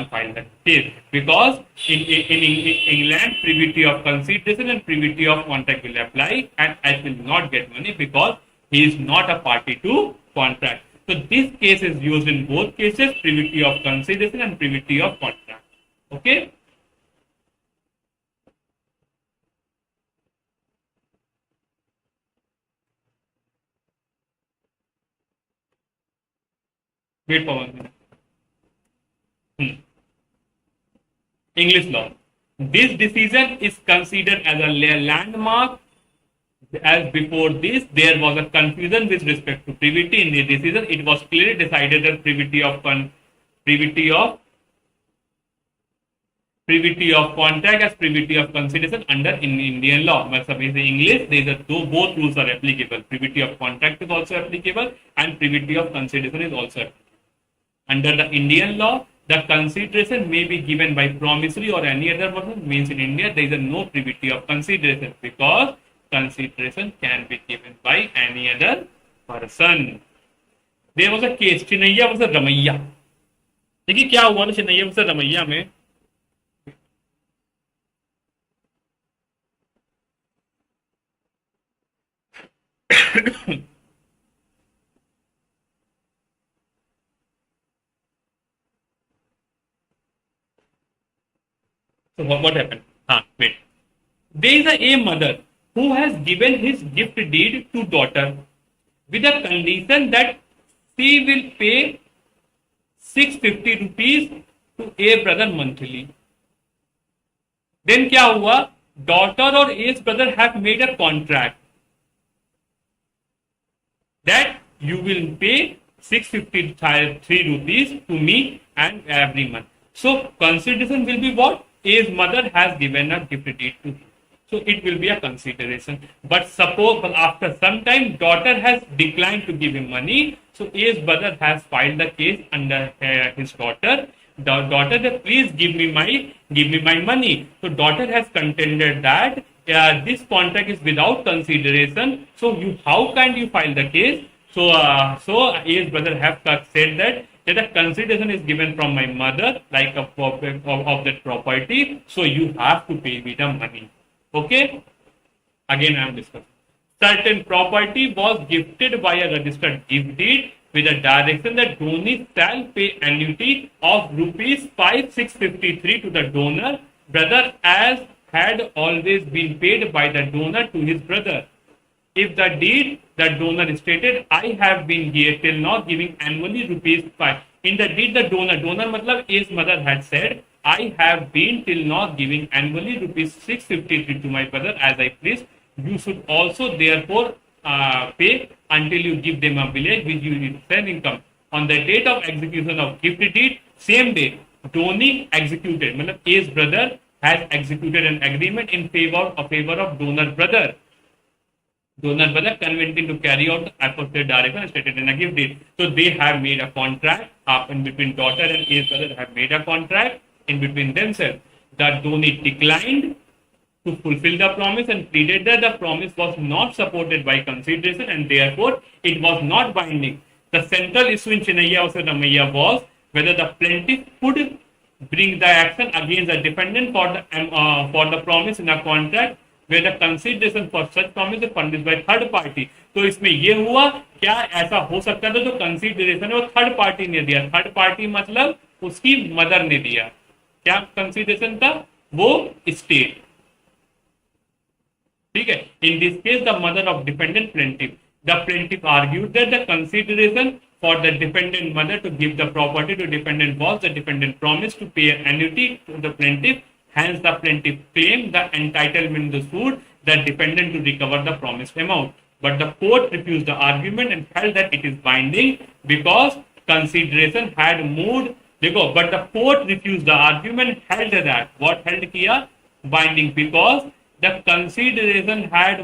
file the case because in England, privity of consideration and privity of contract will apply, and H will not get money because he is not a party to contract. So, this case is used in both cases, privity of consideration and privity of contract. Okay. Wait for 1 minute. English law. This decision is considered as a landmark, as before this there was a confusion with respect to privity in the decision. It was clearly decided that privity of contract as privity of consideration under in Indian law. In English, both rules are applicable. Privity of contract is also applicable and privity of consideration is also applicable. Under the Indian law, the consideration may be given by promissory or any other person. Means in India, there is no privity of consideration because consideration can be given by any other person. There was a case, Chinnaiya versus Ramaiya. देखिए क्या हुआ ना Chinnaiah versus Ramaiah में. So what happened? Wait. There is a mother who has given his gift deed to daughter with a condition that she will pay 650 rupees to A brother monthly. Then क्या हुआ? Daughter और A's brother have made a contract that you will pay 653 rupees to me and every month. So consideration will be what? A's mother has given a gift deed to him. So it will be a consideration. But suppose after some time daughter has declined to give him money. So A's brother has filed the case under his daughter. The daughter said, please give me my money. So daughter has contended that this contract is without consideration. So how can you file the case? So A's brother have said that the consideration is given from my mother, like of that property. So you have to pay me the money. Okay. Again, I am discussing. Certain property was gifted by a registered gift deed with a direction that donee shall pay annuity of rupees 5653 to the donor brother as had always been paid by the donor to his brother. If the deed, the donor stated, I have been here till now giving annually rupees 5. In the deed, the donor matlab A's mother had said, I have been till now giving annually rupees 653 to my brother as I please. You should also therefore pay until you give them a village which you send income. On the date of execution of gift deed, same day, donee executed. Matlab A's brother has executed an agreement in favor of donor brother. Donor brother consenting to carry out the aforesaid direction stated in a gift deed. So they have made a contract in between daughter and A's brother have made a contract in between themselves. The donee declined to fulfill the promise and pleaded that the promise was not supported by consideration and therefore it was not binding. The central issue in Chinnaiya versus Ramaiya was whether the plaintiff could bring the action against the defendant for the promise in a contract where the consideration for such promise is furnished by third party. तो इसमें ये हुआ क्या ऐसा हो सकता था जो कंसिडरेशन है वो थर्ड पार्टी ने दिया. थर्ड पार्टी मतलब उसकी मदर ने दिया. क्या कंसिडरेशन था वो स्टेट. ठीक है. In this case the mother of defendant plaintiff. The plaintiff argued that the consideration for the defendant mother to give the property to defendant was the defendant promised to pay an annuity to the plaintiff. Hence, the plaintiff claimed the entitlement to suit the defendant to recover the promised amount. But the court refused the argument and held that it is binding because consideration had moved. But the court refused the argument and held that. What held kiya? Binding because the consideration had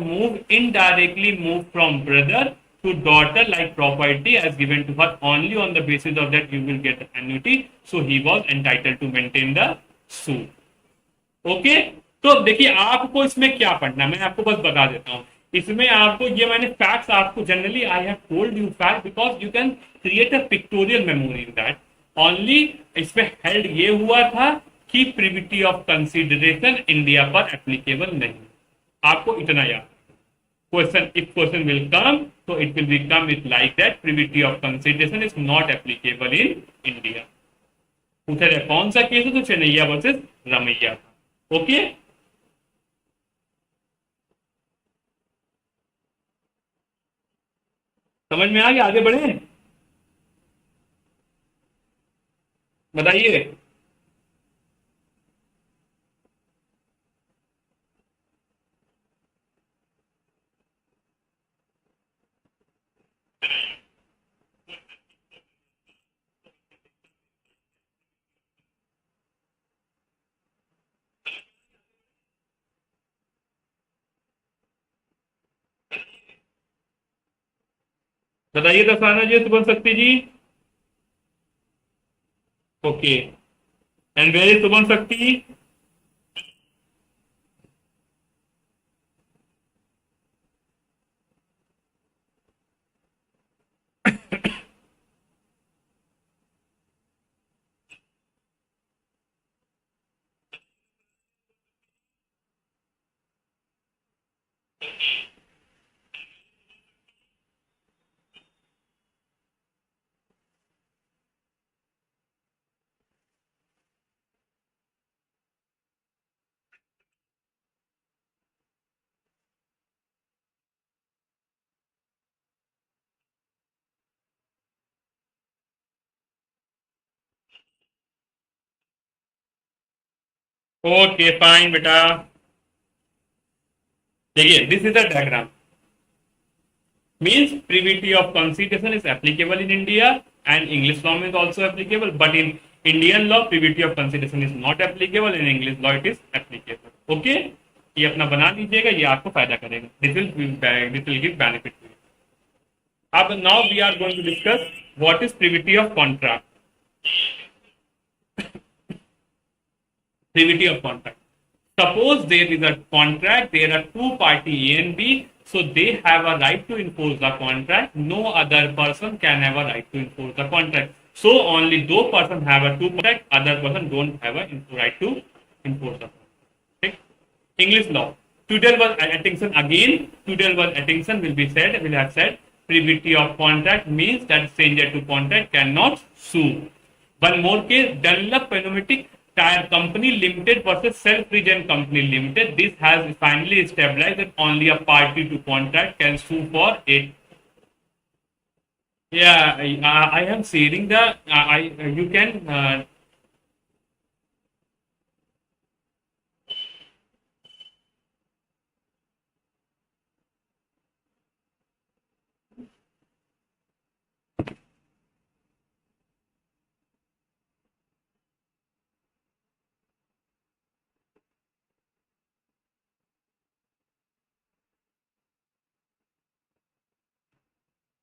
indirectly moved from brother to daughter like property as given to her only on the basis of that you will get the annuity. So he was entitled to maintain the suit. Okay, तो अब देखिए आपको इसमें क्या पढ़ना है, मैं आपको बस बता देता हूँ। इसमें आपको ये मैंने फैक्ट्स आपको generally I have told you fact because you can create a pictorial memory in that only. इसमें हेल्ड ये हुआ था कि प्रिविटी ऑफ कंसिडरेशन इंडिया पर एप्लीकेबल नहीं। आपको इतना याद, question if question will come तो it will become it like that privity of consideration is not applicable in India. पूछा जाए कौन सा केस है तो चेन्नैया वर्सेस रमैया था। ओके, समझ में आ गया, आगे बढ़े, बताइए। बताइए दसाना जी, सुबह शक्ति जी। ओके, एंड वेर इज सुबह शक्ति। ओके फाइन बेटा, देखिए this is the diagram means privity of constitution is applicable in India and English law is also applicable, but in Indian law privity of constitution is not applicable, in English law it is applicable. Okay, ये अपना बना लीजिएगा, ये आपको फायदा करेगा, this will give benefit to you. अब now we are going to discuss what is privity of contract. Privity of contract. Suppose there is a contract, there are two parties A and B, so they have a right to enforce the contract. No other person can have a right to enforce the contract. So only those person have a two contract, other person don't have a right to enforce the contract. Okay? English law. Tudor Atkinson again. Tudor Atkinson will have said privity of contract means that stranger to contract cannot sue. One more case, Dunlop Pneumatic Tire Company Limited versus Self-Regen Company Limited. This has finally established that only a party to contract can sue for it. Yeah, I am sharing the. You can.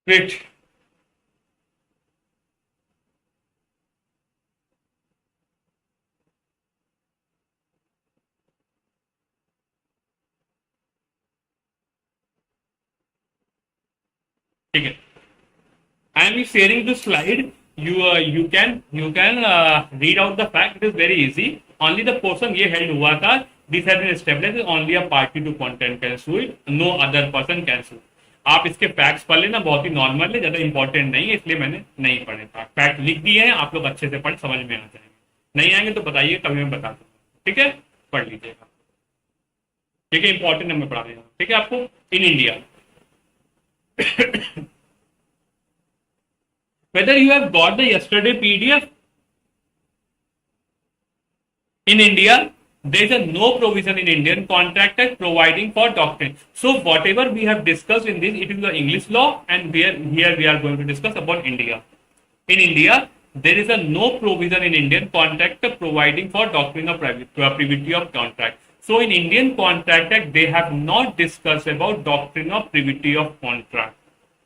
Wait. ठीक है. I am sharing the slide. You can read out the fact. It is very easy. Only the portion ये held हुआ था. This has been established. Only a party to content can sue it. No other person can sue. आप इसके facts पढ़ लेना, बहुत ही normal है, ज्यादा इंपॉर्टेंट नहीं है, इसलिए मैंने नहीं पढ़े था. फैक्ट लिख दिए हैं, आप लोग अच्छे से पढ़, समझ में आ जाएंगे. नहीं आएंगे तो बताइए, कभी मैं बता दूंगा. ठीक है, पढ़ लीजिएगा. ठीक है, इंपॉर्टेंट है, मैं पढ़ा रहा हूँ. ठीक है, आपको in India whether you have got the yesterday PDF. In India, there is a no provision in Indian Contract Act providing for doctrine. So whatever we have discussed in this, it is the English law, and here we are going to discuss about India. In India, there is a no provision in Indian Contract Act providing for doctrine of privity of contract. So in Indian Contract Act, they have not discussed about doctrine of privity of contract.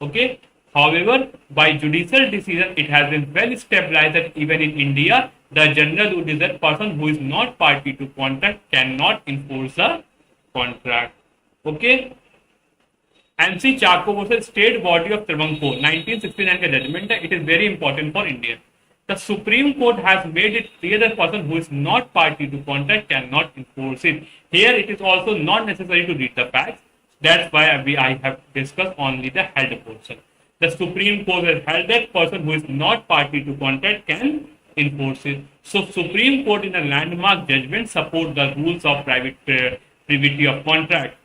Okay. However, by judicial decision, it has been well established that even in India, The general rule is that person who is not party to contract cannot enforce the contract. Okay. MC Charco versus State Body of Travancore, 1969 का judgment है. It is very important for India. The Supreme Court has made it clear that person who is not party to contract cannot enforce it. Here it is also not necessary to read the facts. That's why I have discussed only the held portion. The Supreme Court has held that person who is not party to contract can enforce it. So Supreme Court in a landmark judgment support the rules of privity of contract.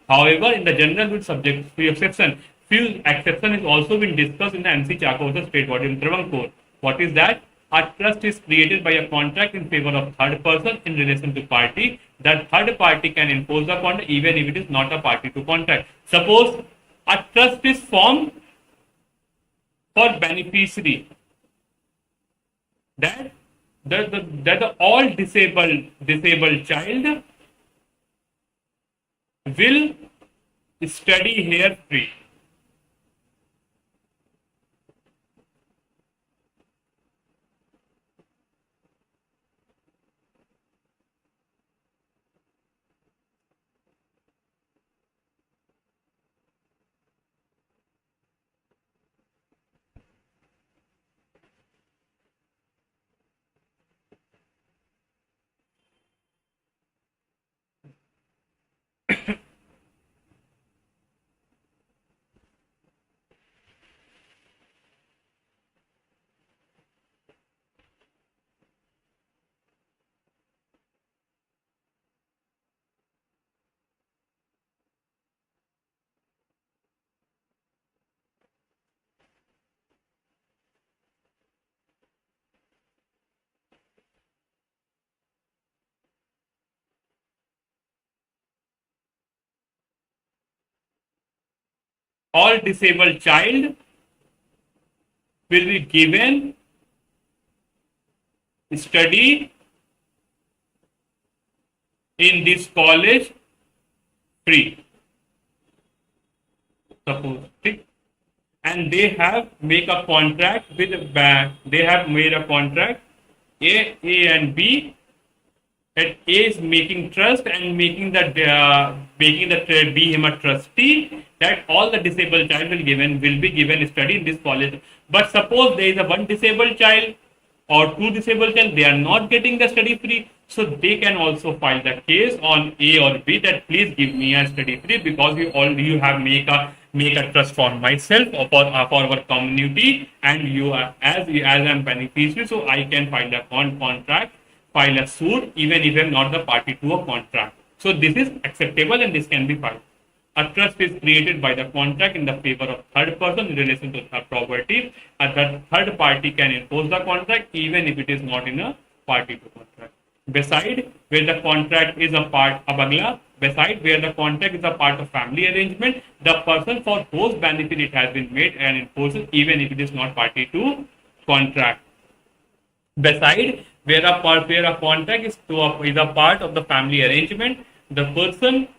However, in the general rule subject to exception, few exception is also been discussed in the MC Charco versus State Body of Travancore. What is that? A trust is created by a contract in favor of third person in relation to party. That third party can impose the contract even if it is not a party to contract. Suppose a trust is formed for beneficiary that the all disabled child will study here free. All disabled child will be given study in this college free. Suppose, and they have make a contract with a bank. They have made a contract A and B. That A is making trust and making that be him a trustee. That all the disabled child will be given study in this college. But suppose there is a one disabled child or two disabled child, they are not getting the study free. So they can also file the case on A or B that please give me a study free because you have make a trust for myself or for our community and you are as I'm beneficiary, so I can file a contract, file a suit even if I'm not the party to a contract. So this is acceptable and this can be filed. A trust is created by the contract in the favor of third person in relation to third property. The third party can enforce the contract even if it is not in a party to contract. Beside where the contract is a part of Agla, beside where the contract is a part of family arrangement, the person for whose benefit it has been made and enforces even if it is not party to contract. Beside where a contract is a part of the family arrangement, the person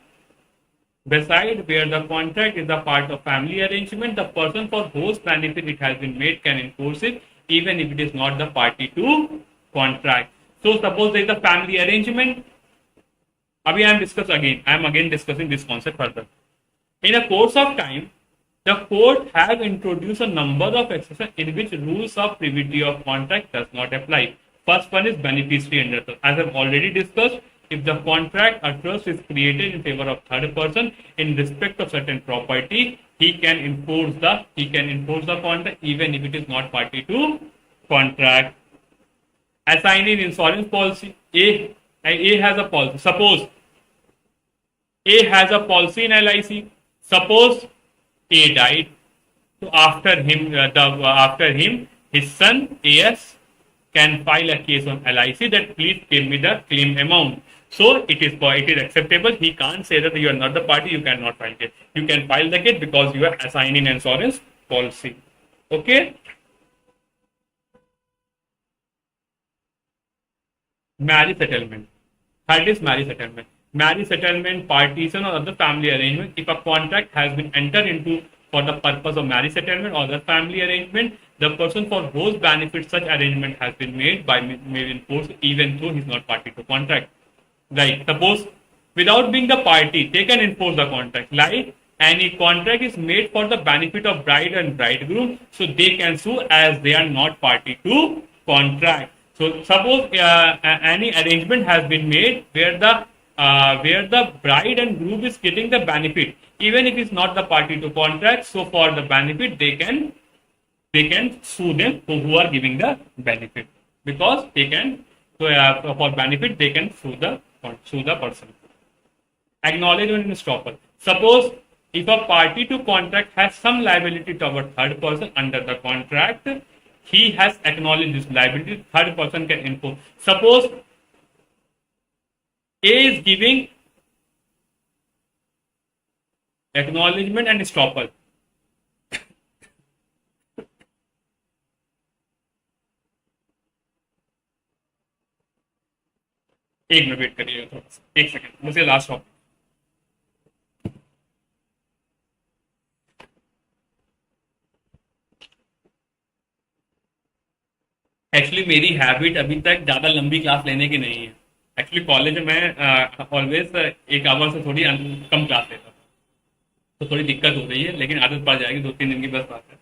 beside where the contract is a part of family arrangement, the person for whose benefit it has been made can enforce it even if it is not the party to contract. So suppose there is a family arrangement. I am again discussing this concept further. In a course of time, the court has introduced a number of exceptions in which rules of privity of contract does not apply. First one is beneficiary under trust. As I have already discussed, if the contract or trust is created in favor of third person in respect of certain property, he can enforce the contract even if it is not party to contract. Assigning insurance policy, A has a policy. Suppose A has a policy in LIC. Suppose A died, so after him, his son AS can file a case on LIC that please give me the claim amount. So it is acceptable. He can't say that you are not the party, you cannot file it. You can file the case because you are assigning insurance policy. Okay. Marriage settlement. Third is marriage settlement. Marriage settlement, partition or other family arrangement. If a contract has been entered into for the purpose of marriage settlement or other family arrangement, the person for whose benefit such arrangement has been made by may enforce even though he is not party to contract. Like suppose without being the party, they can enforce the contract. Like any contract is made for the benefit of bride and bridegroom, so they can sue as they are not party to contract. So suppose any arrangement has been made where the bride and groom is getting the benefit, even if it's not the party to contract. So for the benefit, they can sue them who are giving the benefit, because they can for benefit they can sue the person. Acknowledgement and estoppel. Suppose if a party to contract has some liability toward third person under the contract, he has acknowledged this liability, third person can enforce. Suppose A is giving acknowledgement and estoppel. एक minute wait करिएगा थोड़ा सा, एक second, मुझे last topic. Actually मेरी habit अभी तक ज्यादा लंबी क्लास लेने की नहीं है। एक्चुअली कॉलेज में मैं ऑलवेज एक आवर से थोड़ी कम क्लास लेता था, तो थोड़ी दिक्कत हो रही है, लेकिन आदत पड़ जाएगी, 2-3 दिन की बस बात है।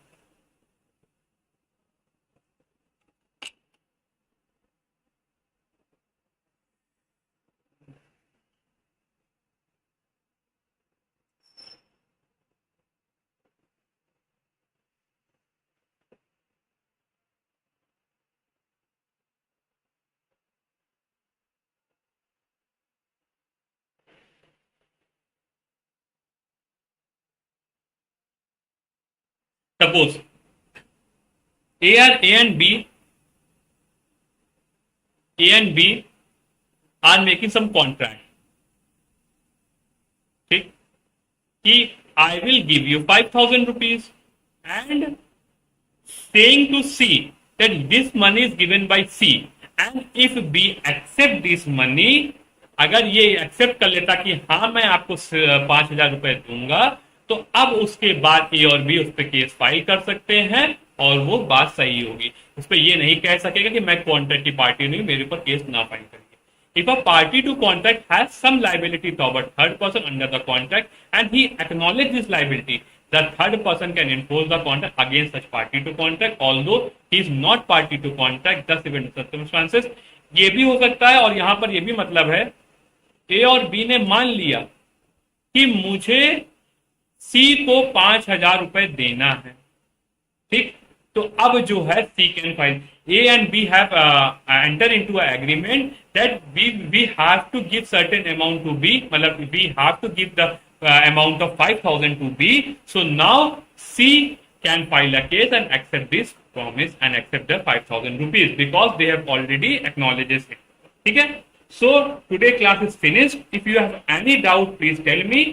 Suppose A and B are making some contract. ठीक, कि I will give you 5,000 rupees and saying to C that this money is given by C, and if B accept this money, अगर ये एक्सेप्ट कर लेता कि हाँ मैं आपको 5,000 रुपए दूंगा, तो अब उसके बाद ए और बी उस पर केस फाइल कर सकते हैं और वो बात सही होगी। उस पर ये नहीं कह सकेगा कि मैं कॉन्ट्रैक्ट की पार्टी नहीं, मेरे ऊपर केस ना फाइल करिए। If a party to contract has some liability toward third person under the contract and he acknowledge this liability, the third person can enforce the contract against such party to contract although he is not party to contract, thus event circumstances। ये भी हो सकता है, और यहां पर ये भी मतलब है ए और बी ने मान लिया कि मुझे सी को 5,000 रुपए देना है, ठीक, तो अब जो है C can file. A and B have enter into a agreement that we have to give certain amount to B, मतलब we have to give the amount of 5,000 to B. So now C can file a case and accept this promise and accept the 5,000 rupees because they have already acknowledged it. ठीक है? So today class is finished. If you have any doubt, please tell me.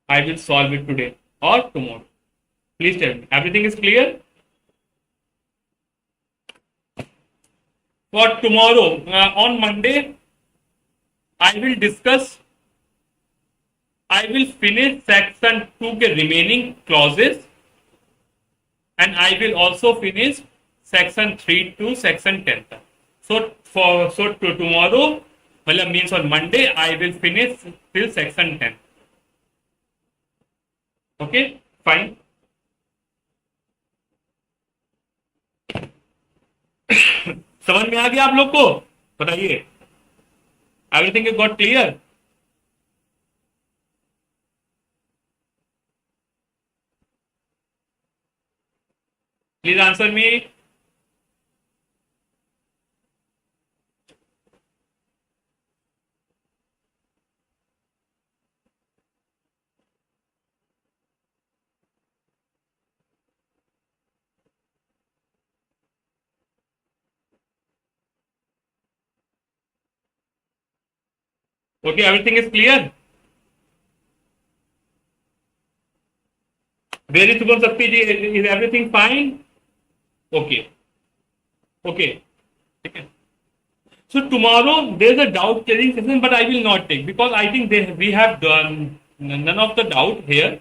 I will solve it today or tomorrow. Please tell me. Everything is clear? For tomorrow, on Monday, I will discuss. I will finish section 2 के remaining clauses and I will also finish section 3 to section 10 तक. So to tomorrow, मतलब means on Monday, I will finish till section 10. Okay, fine. समझ में आ गया आप लोग को? बताइए. Everything is got clear? Please answer me. Okay, everything is clear. Very Subham Shakti ji, is everything fine? Okay. Okay. So tomorrow there is a doubt clearing session, but I will not take because I think we have done none of the doubt here.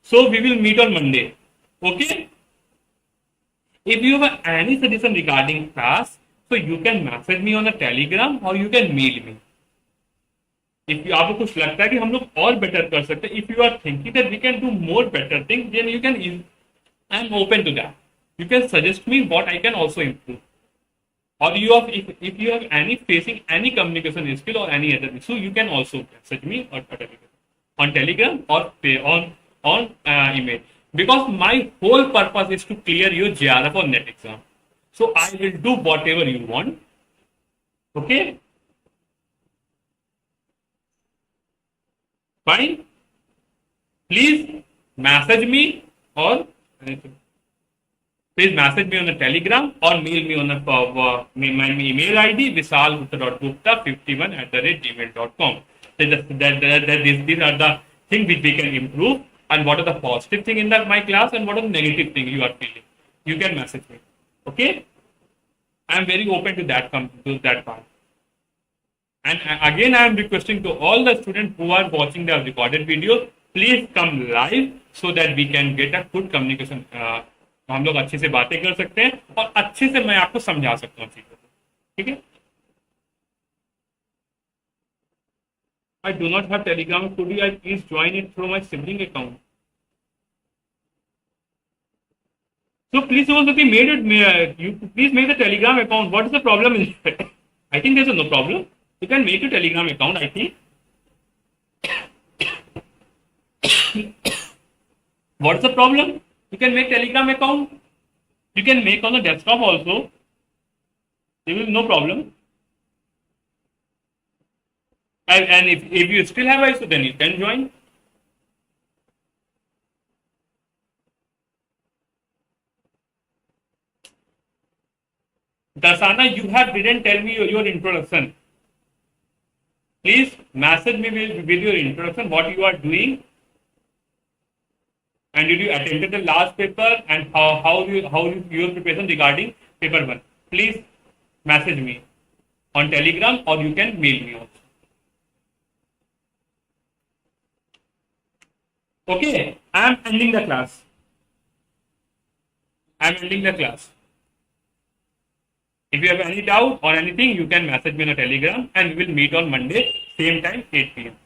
So we will meet on Monday. Okay? If you have any suggestion regarding class, so you can message me on a Telegram or you can mail me. If आपको कुछ लगता है कि हम लोग और better कर सकते हैं, if you are thinking that we can do more better things, then you can. I am open to that. You can suggest me what I can also improve. Or you have, if you have any facing any communication skill or any other issue, you can also message me on Telegram or on email. Because my whole purpose is to clear your JRF or NET exam. So I will do whatever you want. Okay? Fine? Please message me or please message me on the Telegram or mail me on my email ID vishal.gupta51@gmail.com. These are the things which we can improve, and what are the positive thing in my class and what are the negative thing you are feeling. You can message me. Okay? I am very open to that part. And again, I am requesting to all the students who are watching the recorded video, please come live so that we can get a good communication. हम लोग अच्छे से बातें कर सकते हैं और अच्छे से मैं आपको समझा सकता हूँ चीजों को. ठीक है? I do not have Telegram. Could you please join it through my sibling account? So please, Saraswati, you please make the Telegram account. What is the problem in it? I think there's no problem. You can make a Telegram account, I think. What's the problem? You can make Telegram account. You can make on the desktop also. There will be no problem. And if you still have ISO, then you can join. Dasana, you didn't tell me your introduction. Please message me with your introduction, what you are doing, and did you attend the last paper, and how your preparation regarding paper 1. Please message me on Telegram or you can mail me also. Okay, I am ending the class. If you have any doubt or anything, you can message me on a Telegram and we will meet on Monday, same time, 8 p.m.